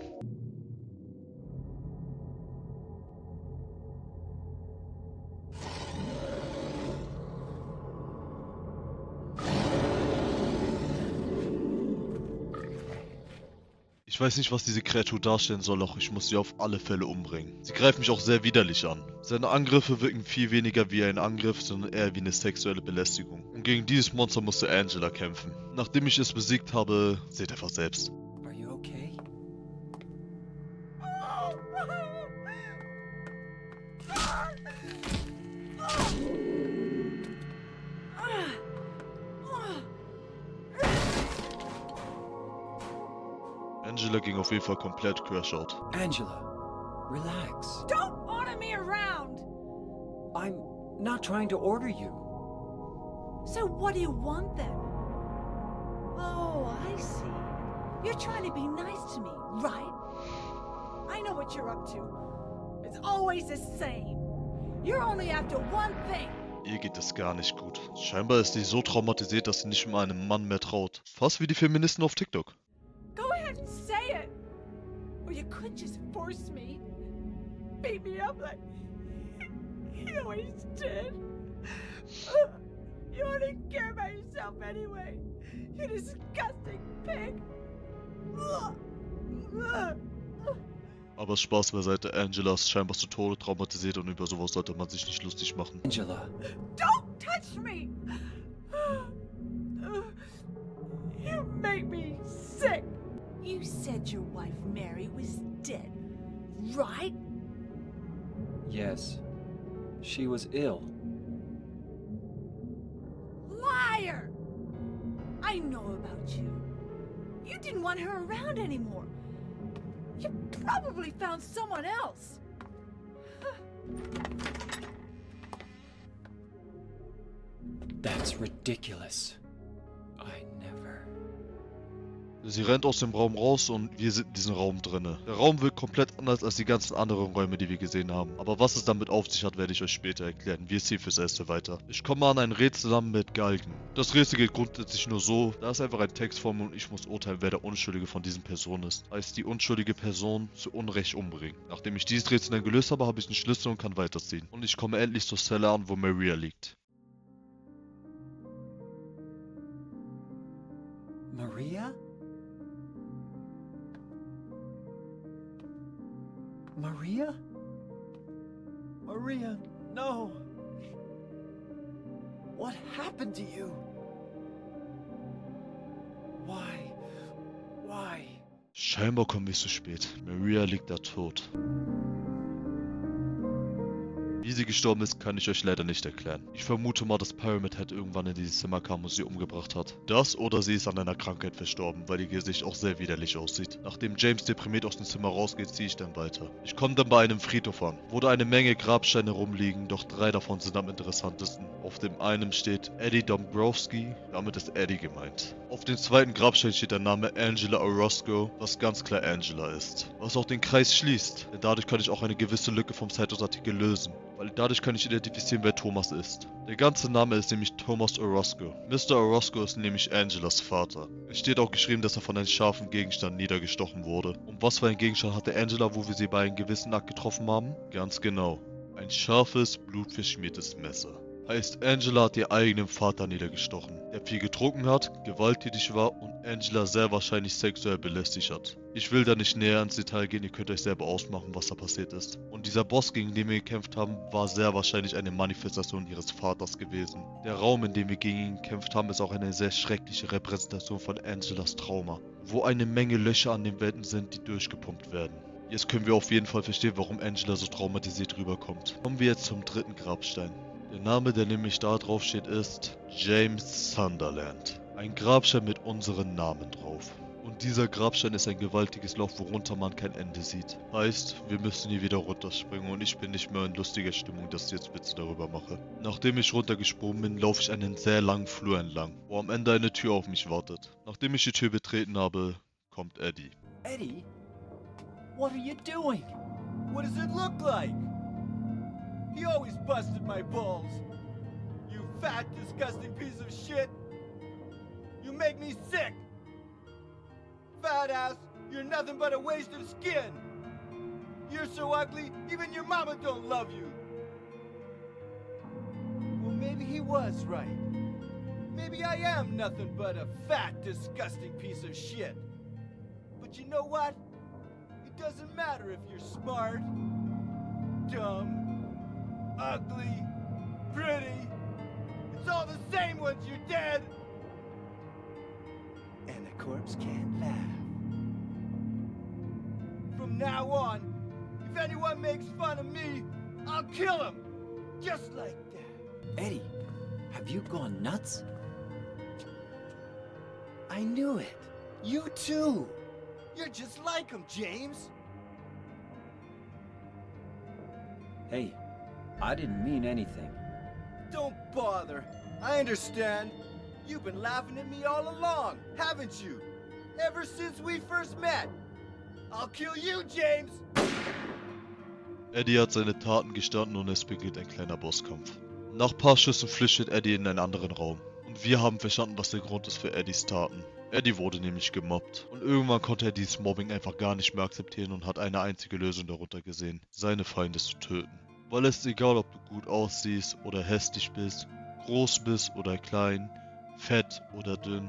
Ich weiß nicht, was diese Kreatur darstellen soll, doch ich muss sie auf alle Fälle umbringen. Sie greift mich auch sehr widerlich an. Seine Angriffe wirken viel weniger wie ein Angriff, sondern eher wie eine sexuelle Belästigung. Und gegen dieses Monster musste Angela kämpfen. Nachdem ich es besiegt habe, seht einfach selbst. Are you okay? Angela ging auf jeden Fall komplett crash-out. Angela, relax. Don't order me around! I'm not trying to order you. So what do you want then? Oh, I see. You're trying to be nice to me, right? I know what you're up to. It's always the same. You're only after one thing. Ihr geht es gar nicht gut. Scheinbar ist sie so traumatisiert, dass sie nicht mal einem Mann mehr traut. Fast wie die Feministen auf TikTok. Go ahead and say Or you could just force me. Beat me up like he always did. You only care about yourself anyway. You disgusting pig. Aber Spaß beiseite, Angela ist scheinbar zu Tode traumatisiert und über sowas sollte man sich nicht lustig machen. Angela, Don't touch me! You make me sick. You said your wife Mary was dead, right? yes. She was ill. Liar! I know about you. You didn't want her around anymore. You probably found someone else. That's ridiculous. I never. Sie rennt aus dem Raum raus und wir sind in diesem Raum drinne. Der Raum wirkt komplett anders als die ganzen anderen Räume, die wir gesehen haben. Aber was es damit auf sich hat, werde ich euch später erklären. Wir ziehen fürs Erste weiter. Ich komme an ein Rätsel an mit Galgen. Das Rätsel geht grundsätzlich nur so, da ist einfach ein Text vor mir und ich muss urteilen, wer der Unschuldige von diesen Personen ist. Heißt die unschuldige Person zu Unrecht umbringen. Nachdem ich dieses Rätsel dann gelöst habe, habe ich einen Schlüssel und kann weiterziehen. Und ich komme endlich zur Zelle an, wo Maria liegt. Maria? Maria? Maria, no. What happened to you? Why? Why? Scheinbar kommen wir zu spät. Maria liegt da tot. Wie sie gestorben ist, kann ich euch leider nicht erklären. Ich vermute mal, dass Pyramid Head irgendwann in dieses Zimmer kam und sie umgebracht hat. Das oder sie ist an einer Krankheit verstorben, weil ihr Gesicht auch sehr widerlich aussieht. Nachdem James deprimiert aus dem Zimmer rausgeht, ziehe ich dann weiter. Ich komme dann bei einem Friedhof an, wo da eine Menge Grabsteine rumliegen, doch 3 davon sind am interessantesten. Auf dem einen steht Eddie Dombrowski, damit ist Eddie gemeint. Auf dem zweiten Grabstein steht der Name Angela Orozco, was ganz klar Angela ist. Was auch den Kreis schließt, denn dadurch kann ich auch eine gewisse Lücke vom Zeitungsartikel lösen. Weil dadurch kann ich identifizieren, wer Thomas ist. Der ganze Name ist nämlich Thomas Orozco. Mr. Orozco ist nämlich Angelas Vater. Es steht auch geschrieben, dass er von einem scharfen Gegenstand niedergestochen wurde. Und was für ein Gegenstand hatte Angela, wo wir sie bei einem gewissen Akt getroffen haben? Ganz genau. Ein scharfes, blutverschmiertes Messer. Heißt, Angela hat ihr eigenen Vater niedergestochen, der viel getrunken hat, gewalttätig war und Angela sehr wahrscheinlich sexuell belästigt hat. Ich will da nicht näher ins Detail gehen, ihr könnt euch selber ausmachen, was da passiert ist. Und dieser Boss, gegen den wir gekämpft haben, war sehr wahrscheinlich eine Manifestation ihres Vaters gewesen. Der Raum, in dem wir gegen ihn gekämpft haben, ist auch eine sehr schreckliche Repräsentation von Angelas Trauma, wo eine Menge Löcher an den Wänden sind, die durchgepumpt werden. Jetzt können wir auf jeden Fall verstehen, warum Angela so traumatisiert rüberkommt. Kommen wir jetzt zum dritten Grabstein. Der Name, der nämlich da drauf steht, ist James Sunderland. Ein Grabstein mit unseren Namen drauf. Und dieser Grabstein ist ein gewaltiges Loch, worunter man kein Ende sieht. Heißt, wir müssen hier wieder runterspringen und ich bin nicht mehr in lustiger Stimmung, dass ich jetzt Witze darüber mache. Nachdem ich runtergesprungen bin, laufe ich einen sehr langen Flur entlang, wo am Ende eine Tür auf mich wartet. Nachdem ich die Tür betreten habe, kommt Eddie. Eddie? What are you doing? What does it look like? He always busted my balls. You fat, disgusting piece of shit. You make me sick. Fat ass, you're nothing but a waste of skin. You're so ugly, even your mama don't love you. Well, maybe he was right. Maybe I am nothing but a fat, disgusting piece of shit. But you know what? It doesn't matter if you're smart, dumb, ugly, pretty. It's all the same once you're dead. And a corpse can't laugh. From now on, if anyone makes fun of me, I'll kill him. Just like that. Eddie, have you gone nuts? I knew it. You too. You're just like him, James. Hey, I didn't mean anything. Don't bother. I understand. You've been laughing at me all along, haven't you? Ever since we first met. I'll kill you, James! Eddie hat seine Taten gestanden und es beginnt ein kleiner Bosskampf. Nach ein paar Schüssen flüchtet Eddie in einen anderen Raum. Und wir haben verstanden, was der Grund ist für Eddies Taten. Eddie wurde nämlich gemobbt. Und irgendwann konnte er dieses Mobbing einfach gar nicht mehr akzeptieren und hat eine einzige Lösung darunter gesehen: seine Feinde zu töten. Weil es ist egal, ob du gut aussiehst oder hässlich bist, groß bist oder klein, fett oder dünn.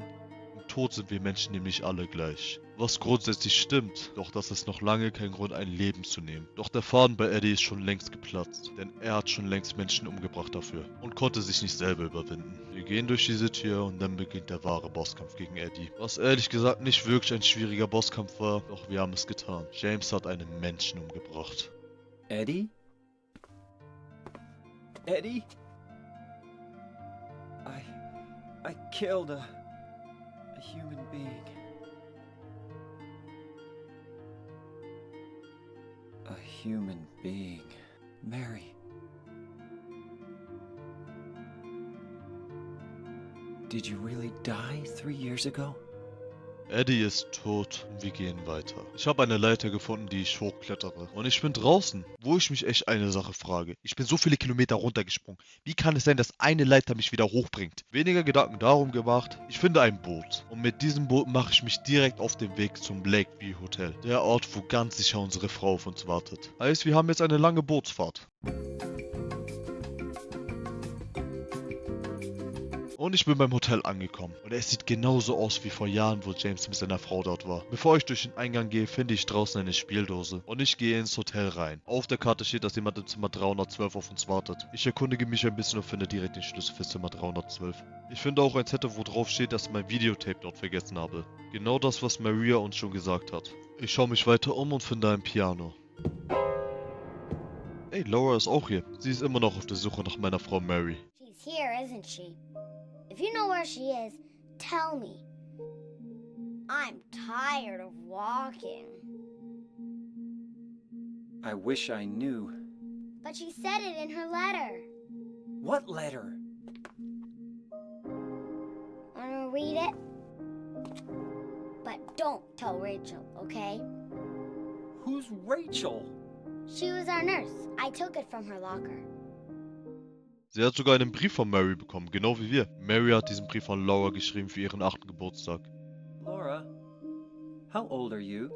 Im Tod sind wir Menschen nämlich alle gleich. Was grundsätzlich stimmt, doch das ist noch lange kein Grund, ein Leben zu nehmen. Doch der Faden bei Eddie ist schon längst geplatzt, denn er hat schon längst Menschen umgebracht dafür und konnte sich nicht selber überwinden. Wir gehen durch diese Tür und dann beginnt der wahre Bosskampf gegen Eddie. Was ehrlich gesagt nicht wirklich ein schwieriger Bosskampf war, doch wir haben es getan. James hat einen Menschen umgebracht. Eddie? Eddie? I killed a human being. A human being. Mary. Did you really die 3 years ago? Eddie ist tot und wir gehen weiter. Ich habe eine Leiter gefunden, die ich hochklettere. Und ich bin draußen, wo ich mich echt eine Sache frage. Ich bin so viele Kilometer runtergesprungen. Wie kann es sein, dass eine Leiter mich wieder hochbringt? Weniger Gedanken darum gemacht. Ich finde ein Boot. Und mit diesem Boot mache ich mich direkt auf den Weg zum Lakeview Hotel. Der Ort, wo ganz sicher unsere Frau auf uns wartet. Heißt, wir haben jetzt eine lange Bootsfahrt. Und ich bin beim Hotel angekommen. Und es sieht genauso aus wie vor Jahren, wo James mit seiner Frau dort war. Bevor ich durch den Eingang gehe, finde ich draußen eine Spieldose. Und ich gehe ins Hotel rein. Auf der Karte steht, dass jemand im Zimmer 312 auf uns wartet. Ich erkundige mich ein bisschen und finde direkt den Schlüssel für Zimmer 312. Ich finde auch ein Zettel, wo drauf steht, dass ich mein Videotape dort vergessen habe. Genau das, was Maria uns schon gesagt hat. Ich schaue mich weiter um und finde ein Piano. Hey, Laura ist auch hier. Sie ist immer noch auf der Suche nach meiner Frau Mary. She's here, isn't she? If you know where she is, tell me. I'm tired of walking. I wish I knew. But she said it in her letter. What letter? Wanna read it? But don't tell Rachel, okay? Who's Rachel? She was our nurse. I took it from her locker. Sie hat sogar einen Brief von Mary bekommen, genau wie wir. Mary hat diesen Brief von Laura geschrieben für ihren 8. Geburtstag. Laura, how old are you?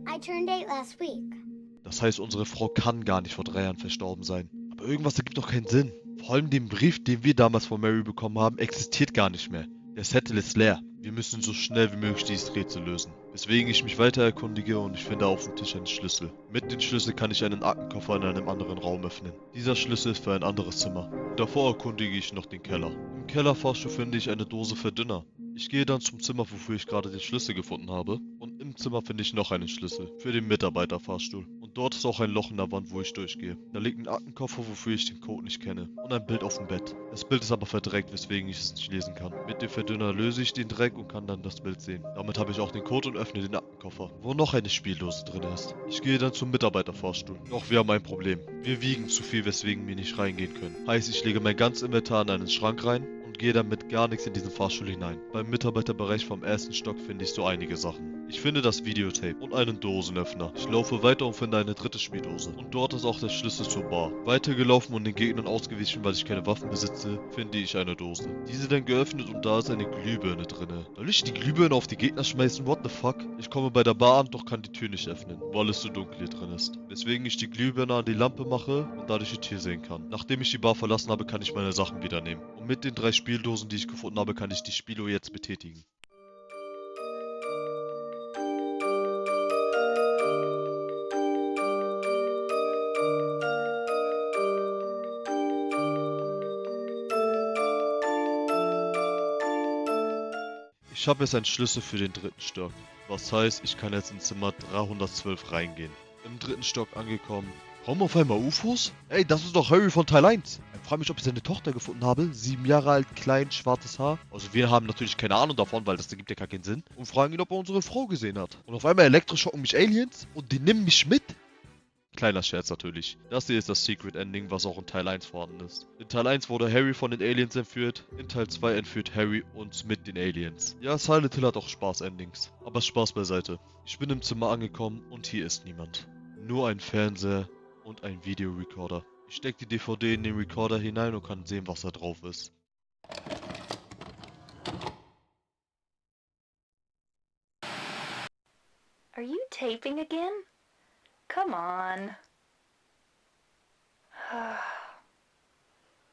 I turned 8 last week. Das heißt, unsere Frau kann gar nicht vor 3 Jahren verstorben sein. Aber irgendwas ergibt doch keinen Sinn. Vor allem den Brief, den wir damals von Mary bekommen haben, existiert gar nicht mehr. Der Zettel ist leer. Wir müssen so schnell wie möglich dieses Rätsel lösen. Weswegen ich mich weiter erkundige und ich finde auf dem Tisch einen Schlüssel. Mit dem Schlüssel kann ich einen Aktenkoffer in einem anderen Raum öffnen. Dieser Schlüssel ist für ein anderes Zimmer. Davor erkundige ich noch den Keller. Im Kellerfahrstuhl finde ich eine Dose Verdünner. Ich gehe dann zum Zimmer, wofür ich gerade den Schlüssel gefunden habe. Und im Zimmer finde ich noch einen Schlüssel für den Mitarbeiterfahrstuhl. Und dort ist auch ein Loch in der Wand, wo ich durchgehe. Da liegt ein Aktenkoffer, wofür ich den Code nicht kenne. Und ein Bild auf dem Bett. Das Bild ist aber verdreckt, weswegen ich es nicht lesen kann. Mit dem Verdünner löse ich den Dreck und kann dann das Bild sehen. Damit habe ich auch den Code und öffne den Aktenkoffer, wo noch eine Spieldose drin ist. Ich gehe dann zum Mitarbeiterfahrstuhl. Doch wir haben ein Problem. Wir wiegen zu viel, weswegen wir nicht reingehen können. Heißt, ich lege mein ganzes Inventar in einen Schrank rein und gehe dann mit gar nichts in diesen Fahrstuhl hinein. Beim Mitarbeiterbereich vom 1. Stock finde ich so einige Sachen. Ich finde das Videotape und einen Dosenöffner. Ich laufe weiter und finde eine dritte Spieldose. Und dort ist auch der Schlüssel zur Bar. Weitergelaufen und den Gegnern ausgewichen, weil ich keine Waffen besitze, finde ich eine Dose. Diese dann geöffnet und da ist eine Glühbirne drinne. Soll ich die Glühbirne auf die Gegner schmeißen? What the fuck? Ich komme bei der Bar an, doch kann die Tür nicht öffnen, weil es so dunkel hier drin ist. Weswegen ich die Glühbirne an die Lampe mache und dadurch die Tür sehen kann. Nachdem ich die Bar verlassen habe, kann ich meine Sachen wieder nehmen. Und mit den 3 Spieldosen, die ich gefunden habe, kann ich die Spielo jetzt betätigen. Ich habe jetzt einen Schlüssel für den 3. Stock. Was heißt, ich kann jetzt in Zimmer 312 reingehen. Im 3. Stock angekommen. Warum auf einmal UFOs? Ey, das ist doch Harry von Teil 1. Ich frage mich, ob ich seine Tochter gefunden habe. 7 Jahre alt, klein, schwarzes Haar. Also wir haben natürlich keine Ahnung davon, weil das ergibt ja gar keinen Sinn. Und fragen ihn, ob er unsere Frau gesehen hat. Und auf einmal elektroschocken mich Aliens und die nehmen mich mit. Kleiner Scherz natürlich. Das hier ist das Secret Ending, was auch in Teil 1 vorhanden ist. In Teil 1 wurde Harry von den Aliens entführt, in Teil 2 entführt Harry uns mit den Aliens. Ja, Silent Hill hat auch Spaß-Endings. Aber Spaß beiseite. Ich bin im Zimmer angekommen und hier ist niemand. Nur ein Fernseher und ein Videorecorder. Ich steck die DVD in den Recorder hinein und kann sehen, was da drauf ist. Are you taping again? Come on.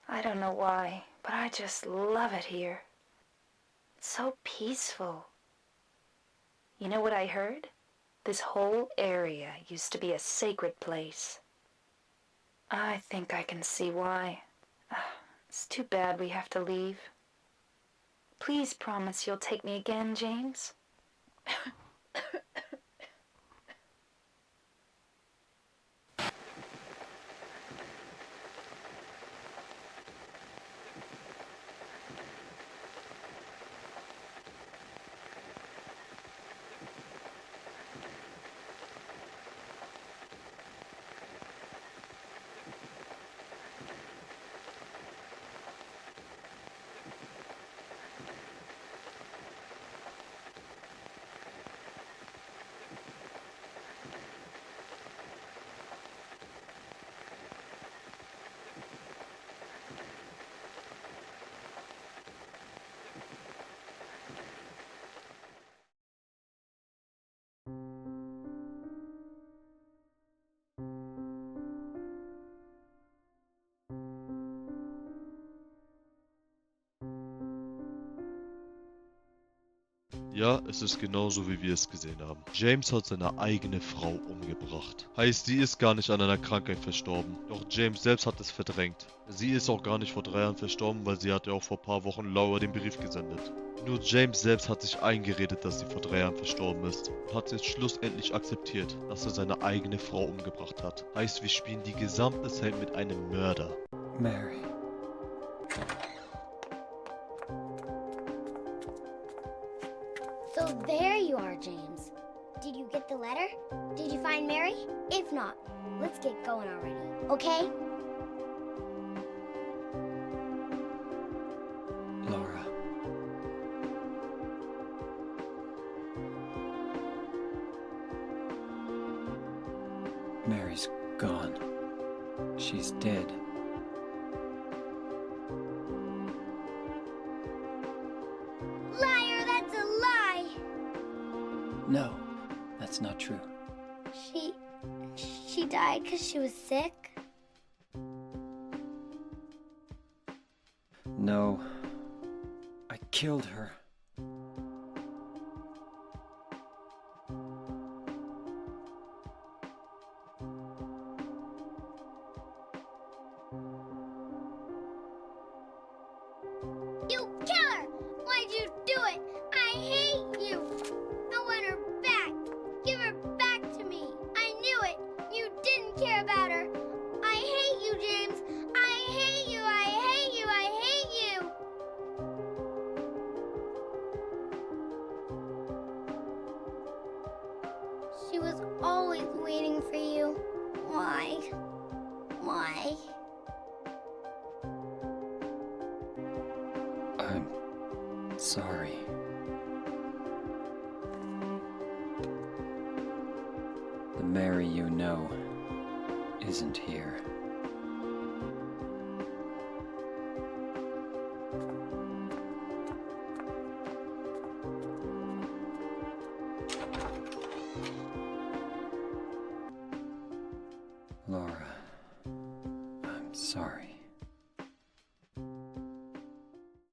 I don't know why, but I just love it here. It's so peaceful. You know what I heard? This whole area used to be a sacred place. I think I can see why. It's too bad we have to leave. Please promise you'll take me again, James. Ja, es ist genauso, wie wir es gesehen haben. James hat seine eigene Frau umgebracht. Heißt, sie ist gar nicht an einer Krankheit verstorben. Doch James selbst hat es verdrängt. Sie ist auch gar nicht vor 3 Jahren verstorben, weil sie hat ja auch vor ein paar Wochen Laura den Brief gesendet. Nur James selbst hat sich eingeredet, dass sie vor 3 Jahren verstorben ist. Und hat jetzt schlussendlich akzeptiert, dass er seine eigene Frau umgebracht hat. Heißt, wir spielen die gesamte Zeit mit einem Mörder. Mary. So there you are, James. Did you get the letter? Did you find Mary? If not, let's get going already, okay? Laura. Mary's gone. She's dead. Liar, that's a lie! No, that's not true. She died because she was sick? No, I killed her. You killer! Why'd you do it? I hate you! I want her back! Give her back to me! I knew it! You didn't care about her! I hate you, James! I hate you! I hate you! I hate you! She was always waiting for you. Why? Why? I'm sorry. The Mary you know isn't here. Laura, I'm sorry.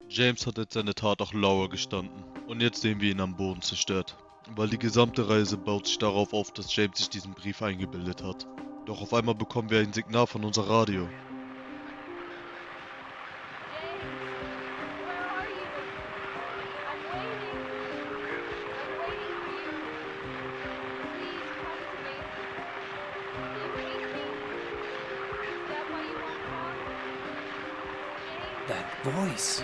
James hat jetzt seine Tat auch Laura gestanden. Und jetzt sehen wir ihn am Boden zerstört. Weil die gesamte Reise baut sich darauf auf, dass James sich diesen Brief eingebildet hat. Doch auf einmal bekommen wir ein Signal von unser Radio. That voice.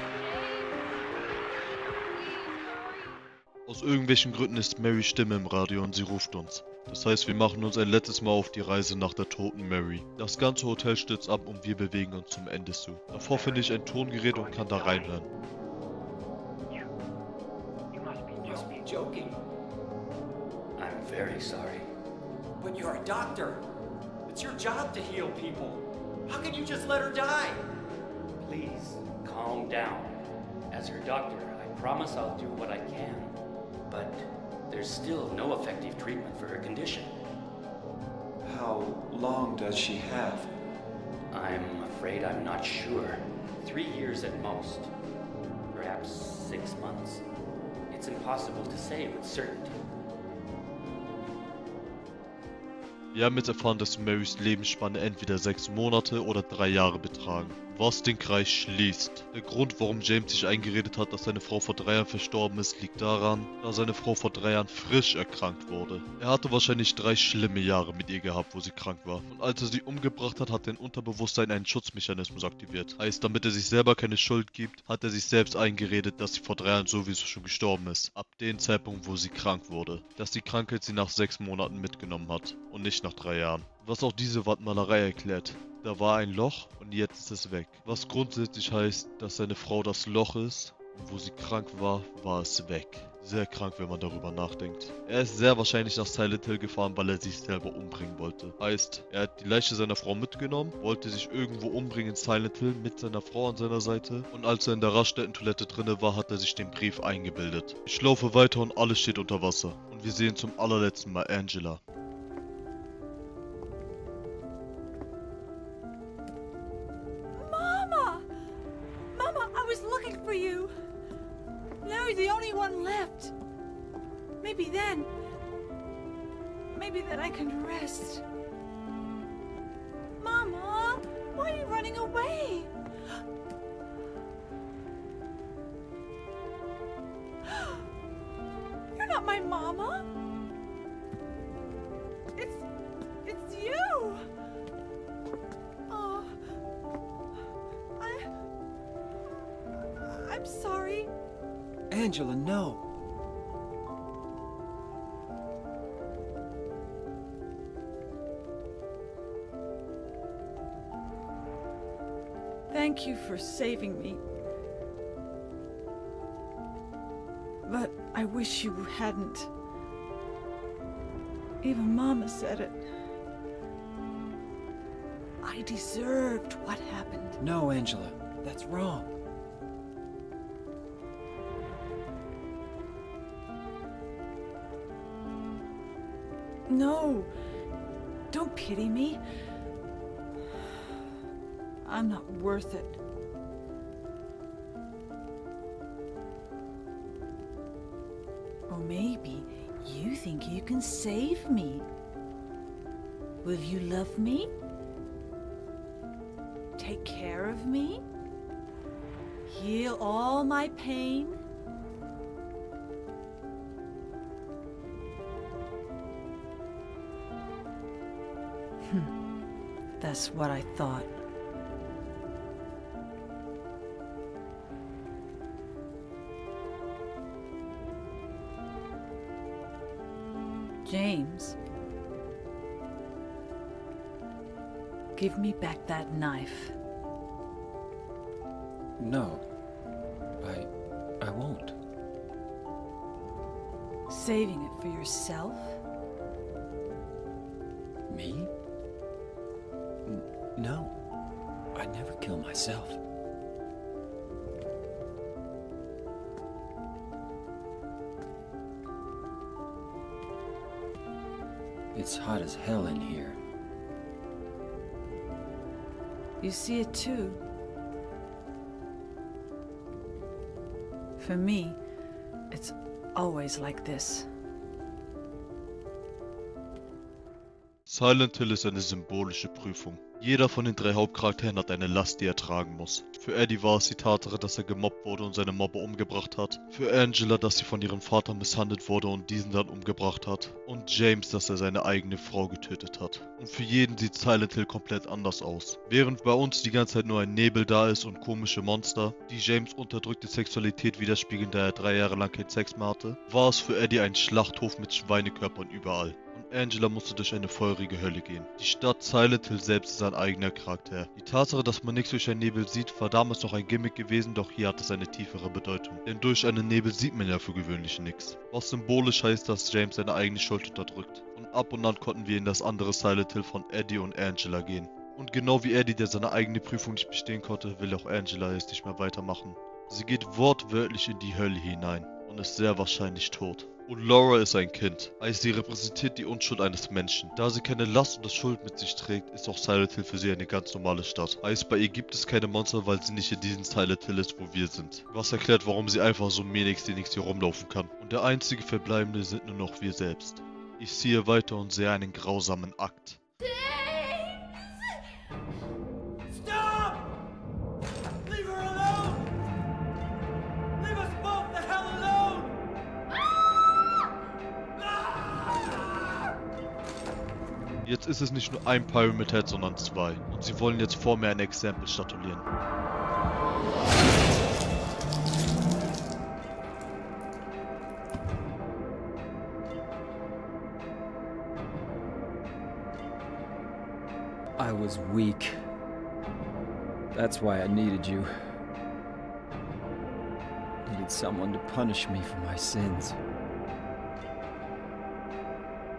Aus irgendwelchen Gründen ist Marys Stimme im Radio und sie ruft uns. Das heißt, wir machen uns ein letztes Mal auf die Reise nach der toten Mary. Das ganze Hotel stürzt ab und wir bewegen uns zum Ende zu. Davor finde ich ein Tongerät und kann da reinhören. You must be Joking. I'm very sorry. But you're a doctor. It's your job to heal people. How can you just let her die? Please, calm down. As her doctor, I promise I'll do what I can. But there's still no effective treatment for her condition. How long does she have? I'm afraid I'm not sure. 3 years at most. Perhaps 6 months. It's impossible to say with certainty. Wir haben jetzt erfahren, dass Marys Lebensspanne entweder 6 Monate oder 3 Jahre betragen, was den Kreis schließt. Der Grund, warum James sich eingeredet hat, dass seine Frau vor 3 Jahren verstorben ist, liegt daran, da seine Frau vor 3 Jahren frisch erkrankt wurde. Er hatte wahrscheinlich 3 schlimme Jahre mit ihr gehabt, wo sie krank war. Und als er sie umgebracht hat, hat sein Unterbewusstsein einen Schutzmechanismus aktiviert. Heißt, damit er sich selber keine Schuld gibt, hat er sich selbst eingeredet, dass sie vor 3 Jahren sowieso schon gestorben ist. Ab dem Zeitpunkt, wo sie krank wurde. Dass die Krankheit sie nach 6 Monaten mitgenommen hat und nicht nach 3 Jahren. Was auch diese Wandmalerei erklärt. Da war ein Loch und jetzt ist es weg. Was grundsätzlich heißt, dass seine Frau das Loch ist und wo sie krank war, war es weg. Sehr krank, wenn man darüber nachdenkt. Er ist sehr wahrscheinlich nach Silent Hill gefahren, weil er sich selber umbringen wollte. Heißt, er hat die Leiche seiner Frau mitgenommen, wollte sich irgendwo umbringen in Silent Hill mit seiner Frau an seiner Seite und als er in der Raststätten-Toilette drinne war, hat er sich den Brief eingebildet. Ich laufe weiter und alles steht unter Wasser. Und wir sehen zum allerletzten Mal Angela. You. Now you're the only one left. Maybe then I can rest. Mama, why are you running away? You're not my mama. It's you. Oh. I'm sorry. Angela, no. Thank you for saving me. But I wish you hadn't. Even Mama said it. I deserved what happened. No, Angela, that's wrong. No, don't pity me. I'm not worth it. Or maybe you think you can save me. Will you love me? Take care of me? Heal all my pain? That's what I thought. James, give me back that knife. No, I won't. Saving it for yourself? Me? No, I'd never kill myself. It's hot as hell in here. You see it too. For me, it's always like this. Silent Hill ist eine symbolische Prüfung. Jeder von den 3 Hauptcharakteren hat eine Last, die er tragen muss. Für Eddie war es die Tatsache, dass er gemobbt wurde und seine Mobber umgebracht hat. Für Angela, dass sie von ihrem Vater misshandelt wurde und diesen dann umgebracht hat. Und James, dass er seine eigene Frau getötet hat. Und für jeden sieht Silent Hill komplett anders aus. Während bei uns die ganze Zeit nur ein Nebel da ist und komische Monster, die James unterdrückte Sexualität widerspiegeln, da er 3 Jahre lang keinen Sex mehr hatte, war es für Eddie ein Schlachthof mit Schweinekörpern überall. Angela musste durch eine feurige Hölle gehen. Die Stadt Silent Hill selbst ist ein eigener Charakter. Die Tatsache, dass man nichts durch einen Nebel sieht, war damals noch ein Gimmick gewesen, doch hier hat es eine tiefere Bedeutung. Denn durch einen Nebel sieht man ja für gewöhnlich nichts. Was symbolisch heißt, dass James seine eigene Schuld unterdrückt. Und ab und an konnten wir in das andere Silent Hill von Eddie und Angela gehen. Und genau wie Eddie, der seine eigene Prüfung nicht bestehen konnte, will auch Angela jetzt nicht mehr weitermachen. Sie geht wortwörtlich in die Hölle hinein und ist sehr wahrscheinlich tot. Und Laura ist ein Kind, heißt sie repräsentiert die Unschuld eines Menschen. Da sie keine Last oder Schuld mit sich trägt, ist auch Silent Hill für sie eine ganz normale Stadt. Heißt, bei ihr gibt es keine Monster, weil sie nicht in diesem Silent Hill ist, wo wir sind. Was erklärt, warum sie einfach so wenigstens hier rumlaufen kann. Und der einzige Verbleibende sind nur noch wir selbst. Ich ziehe weiter und sehe einen grausamen Akt. Stop! Leave her alone! Leave us both the hell alone! Jetzt ist es nicht nur ein Pyramid Head, sondern zwei. Und sie wollen jetzt vor mir ein Exempel statuieren. I was weak. That's why I needed you. Needed someone to punish me for my sins.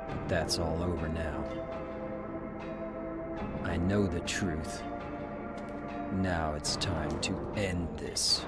But that's all over now. I know the truth. Now it's time to end this.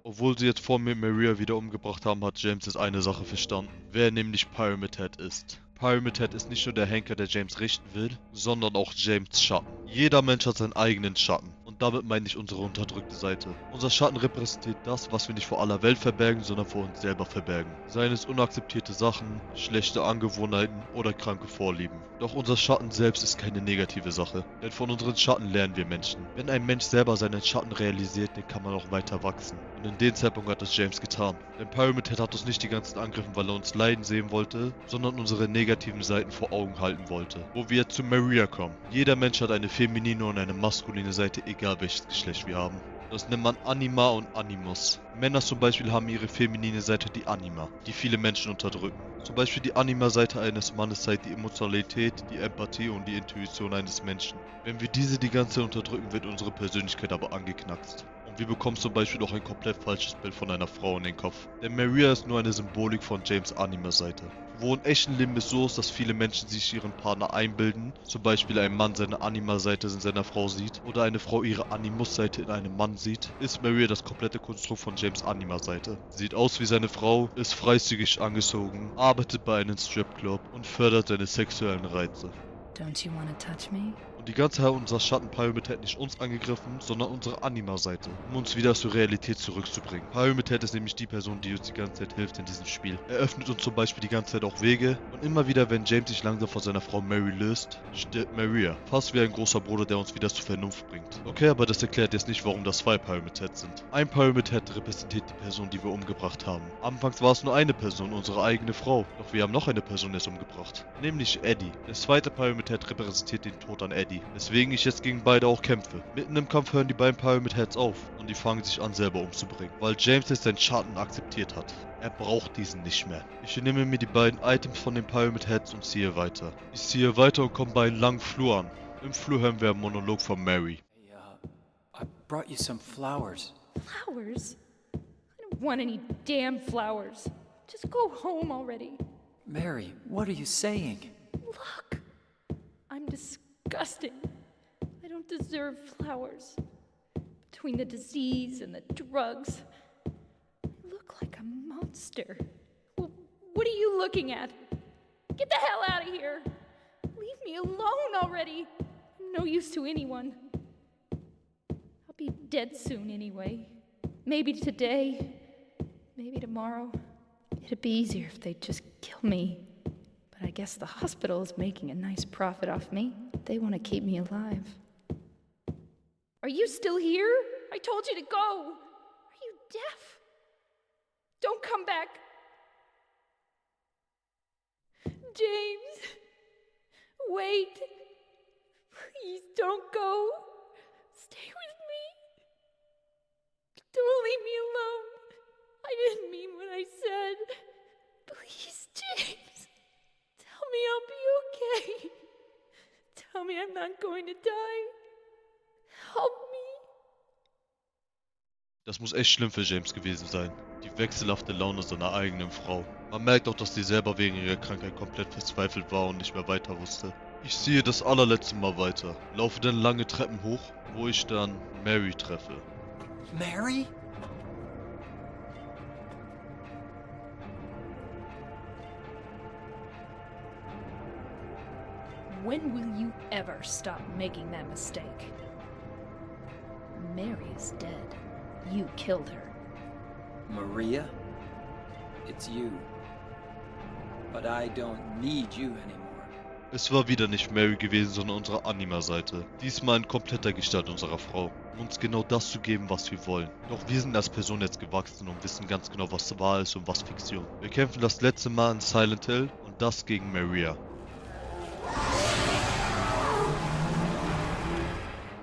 Obwohl sie jetzt vor mir Maria wieder umgebracht haben, hat James jetzt eine Sache verstanden. Wer nämlich Pyramid Head ist. Pyramid Head ist nicht nur der Henker, der James richten will, sondern auch James' Schatten. Jeder Mensch hat seinen eigenen Schatten. Und damit meine ich unsere unterdrückte Seite. Unser Schatten repräsentiert das, was wir nicht vor aller Welt verbergen, sondern vor uns selber verbergen. Seien es unakzeptierte Sachen, schlechte Angewohnheiten oder kranke Vorlieben. Doch unser Schatten selbst ist keine negative Sache, denn von unseren Schatten lernen wir Menschen. Wenn ein Mensch selber seinen Schatten realisiert, dann kann man auch weiter wachsen. Und in dem Zeitpunkt hat es James getan. Denn Pyramid Head hat uns nicht die ganzen angegriffen, weil er uns leiden sehen wollte, sondern unsere negativen Seiten vor Augen halten wollte. Wo wir jetzt zu Maria kommen. Jeder Mensch hat eine feminine und eine maskuline Seite, egal welches Geschlecht wir haben. Das nennt man Anima und Animus. Männer zum Beispiel haben ihre feminine Seite, die Anima, die viele Menschen unterdrücken. Zum Beispiel die Anima-Seite eines Mannes zeigt die Emotionalität, die Empathie und die Intuition eines Menschen. Wenn wir diese die ganze Zeit unterdrücken, wird unsere Persönlichkeit aber angeknackst. Und wir bekommen zum Beispiel auch ein komplett falsches Bild von einer Frau in den Kopf. Denn Maria ist nur eine Symbolik von James' Anima-Seite. Wo im echten Leben es so ist, dass viele Menschen sich ihren Partner einbilden, zum Beispiel ein Mann seine Anima-Seite in seiner Frau sieht oder eine Frau ihre Animus-Seite in einem Mann sieht, ist Maria das komplette Konstrukt von James' Anima-Seite. Sieht aus wie seine Frau, ist freizügig angezogen, arbeitet bei einem Stripclub und fördert seine sexuellen Reize. Don't you want to touch me? Und die ganze Zeit hat unser Schatten Pyramid Head nicht uns angegriffen, sondern unsere Anima-Seite, um uns wieder zur Realität zurückzubringen. Pyramid Head ist nämlich die Person, die uns die ganze Zeit hilft in diesem Spiel. Er öffnet uns zum Beispiel die ganze Zeit auch Wege und immer wieder, wenn James sich langsam von seiner Frau Mary löst, stirbt Maria. Fast wie ein großer Bruder, der uns wieder zur Vernunft bringt. Okay, aber das erklärt jetzt nicht, warum das zwei Pyramid Heads sind. Ein Pyramid Head repräsentiert die Person, die wir umgebracht haben. Anfangs war es nur eine Person, unsere eigene Frau. Doch wir haben noch eine Person jetzt umgebracht. Nämlich Eddie. Der zweite Pyramid Head repräsentiert den Tod an Eddie. Weswegen ich jetzt gegen beide auch kämpfe. Mitten im Kampf hören die beiden Pyramid Heads auf und die fangen sich an selber umzubringen, weil James jetzt seinen Schatten akzeptiert hat. Er braucht diesen nicht mehr. Ich nehme mir die beiden Items von den Pyramid Heads und ziehe weiter. Ich ziehe weiter und komme bei einem langen Flur an. Im Flur hören wir einen Monolog von Mary. Hey, I brought you some flowers. Flowers? I don't want any damn flowers. Just go home already. Mary, what are you saying? Look, I'm disgusting. I don't deserve flowers. Between the disease and the drugs, I look like a monster. Well, what are you looking at? Get the hell out of here. Leave me alone already. I'm no use to anyone. I'll be dead soon anyway. Maybe today, maybe tomorrow. It'd be easier if they'd just kill me. But I guess the hospital is making a nice profit off me. They want to keep me alive. Are you still here? I told you to go. Are you deaf? Don't come back. James, wait. Please don't go. Stay with me. Don't leave me alone. I didn't mean what I said. Please, James. Tell me I'll be okay. Tell me I'm not going to die. Help me. Das muss echt schlimm für James gewesen sein. Die wechselhafte Laune seiner eigenen Frau. Man merkt auch, dass sie selber wegen ihrer Krankheit komplett verzweifelt war und nicht mehr weiter wusste. Ich ziehe das allerletzte Mal weiter, laufe dann lange Treppen hoch, wo ich dann Mary treffe. Mary? When will you ever stop making that mistake? Mary is dead. You killed her. Maria? It's you. But I don't need you anymore. Es war wieder nicht Mary gewesen, sondern unsere Anima-Seite. Diesmal in kompletter Gestalt unserer Frau, um uns genau das zu geben, was wir wollen. Doch wir sind als Person jetzt gewachsen und wissen ganz genau, was wahr ist und was Fiktion. Wir kämpfen das letzte Mal in Silent Hill und das gegen Maria.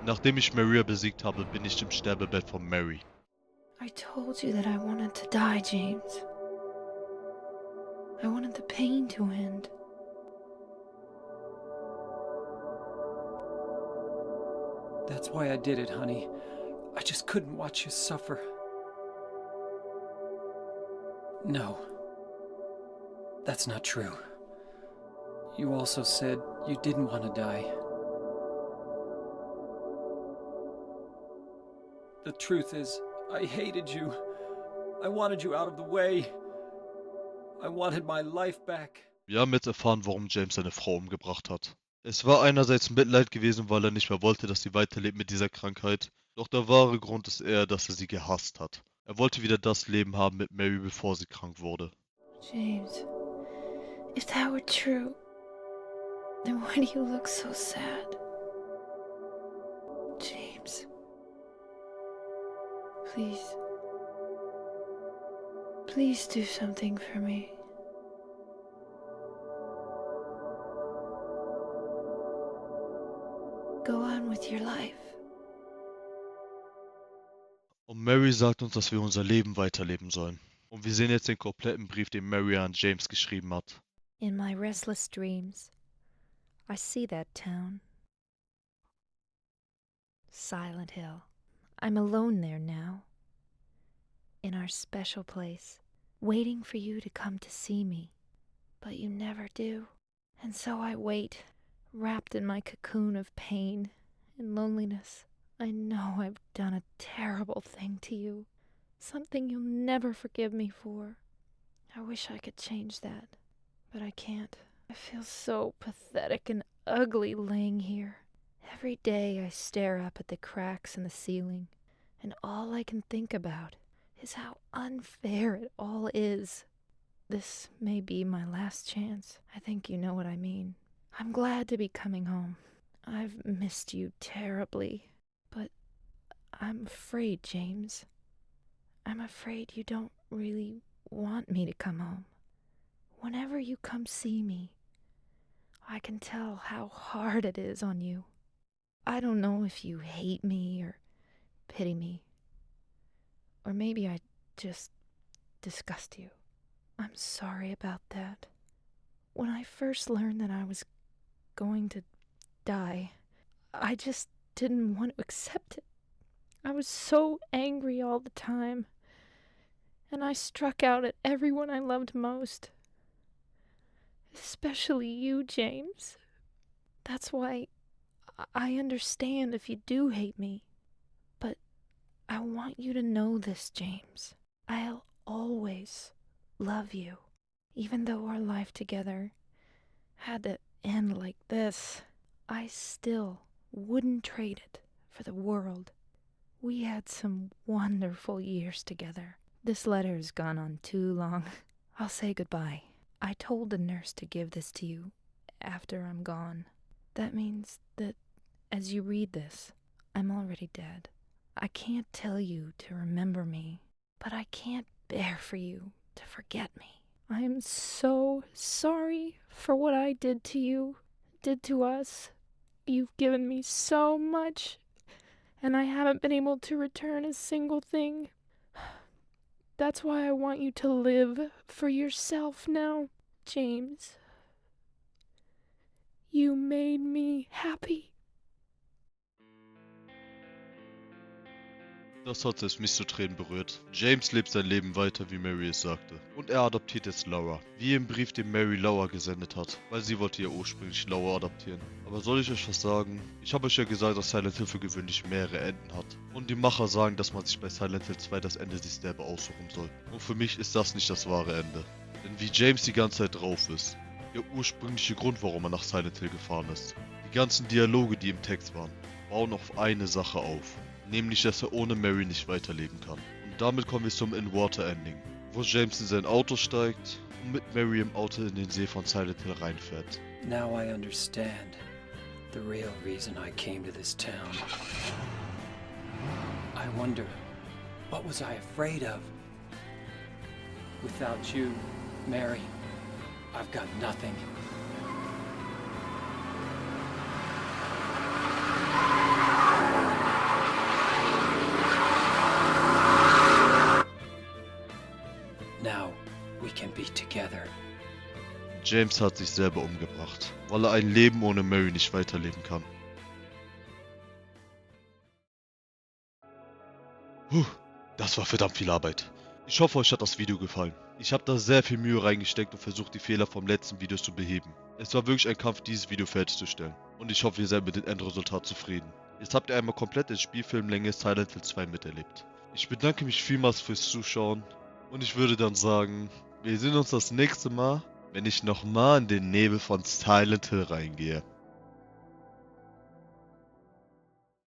Nachdem ich Maria besiegt habe, bin ich im Sterbebett von Mary. I told you that I wanted to die, James. I wanted the pain to end. That's why I did it, honey. I just couldn't watch you suffer. No. That's not true. You also said you didn't want to die. The truth is, I hated you. I wanted you out of the way. I wanted my life back. Wir haben jetzt erfahren, warum James seine Frau umgebracht hat. Es war einerseits Mitleid gewesen, weil er nicht mehr wollte, dass sie weiterlebt mit dieser Krankheit. Doch der wahre Grund ist eher, dass er sie gehasst hat. Er wollte wieder das Leben haben mit Mary, bevor sie krank wurde. James, if that were true, then why do you look so sad? James, please. Please do something for me. Go on with your life. Und Mary sagt uns, dass wir unser Leben weiterleben sollen. Und wir sehen jetzt den kompletten Brief, den Mary an James geschrieben hat. In my restless dreams, I see that town. Silent Hill. I'm alone there now. In our special place, waiting for you to come to see me. But you never do. And so I wait, wrapped in my cocoon of pain and loneliness. I know I've done a terrible thing to you. Something you'll never forgive me for. I wish I could change that, but I can't. I feel so pathetic and ugly laying here. Every day I stare up at the cracks in the ceiling, and all I can think about is how unfair it all is. This may be my last chance. I think you know what I mean. I'm glad to be coming home. I've missed you terribly, but I'm afraid, James. I'm afraid you don't really want me to come home. Whenever you come see me, I can tell how hard it is on you. I don't know if you hate me or pity me. Or maybe I just disgust you. I'm sorry about that. When I first learned that I was going to die, I just didn't want to accept it. I was so angry all the time, and I struck out at everyone I loved most. Especially you, James. That's why I understand if you do hate me. But I want you to know this, James. I'll always love you. Even though our life together had to end like this, I still wouldn't trade it for the world. We had some wonderful years together. This letter's gone on too long. I'll say goodbye. I told the nurse to give this to you after I'm gone. That means that as you read this, I'm already dead. I can't tell you to remember me, but I can't bear for you to forget me. I am so sorry for what I did to you, did to us. You've given me so much, and I haven't been able to return a single thing. That's why I want you to live for yourself now, James. You made me happy. Das hat selbst mich zu Tränen berührt. James lebt sein Leben weiter, wie Mary es sagte. Und er adoptiert jetzt Laura, wie im Brief, den Mary Laura gesendet hat, weil sie wollte ja ursprünglich Laura adoptieren. Aber soll ich euch was sagen? Ich habe euch ja gesagt, dass Silent Hill für gewöhnlich mehrere Enden hat. Und die Macher sagen, dass man sich bei Silent Hill 2 das Ende sich selber aussuchen soll. Und für mich ist das nicht das wahre Ende. Denn wie James die ganze Zeit drauf ist, der ursprüngliche Grund, warum er nach Silent Hill gefahren ist, die ganzen Dialoge, die im Text waren, bauen auf eine Sache auf. Nämlich, dass er ohne Mary nicht weiterleben kann. Und damit kommen wir zum In-Water-Ending, wo James in sein Auto steigt und mit Mary im Auto in den See von Silent Hill reinfährt. Now I understand the real reason I came to this town. I wonder, what was I afraid of? Without you, Mary, I've got nothing. Now we can be together. James hat sich selber umgebracht, weil er ein Leben ohne Mary nicht weiterleben kann. Das war verdammt viel Arbeit. Ich hoffe, euch hat das Video gefallen. Ich habe da sehr viel Mühe reingesteckt und versucht, die Fehler vom letzten Video zu beheben. Es war wirklich ein Kampf, dieses Video fertigzustellen. Und ich hoffe, ihr seid mit dem Endresultat zufrieden. Jetzt habt ihr einmal komplett in Spielfilmlänge Silent Hill 2 miterlebt. Ich bedanke mich vielmals fürs Zuschauen. Und ich würde dann sagen, wir sehen uns das nächste Mal, wenn ich nochmal in den Nebel von Silent Hill reingehe.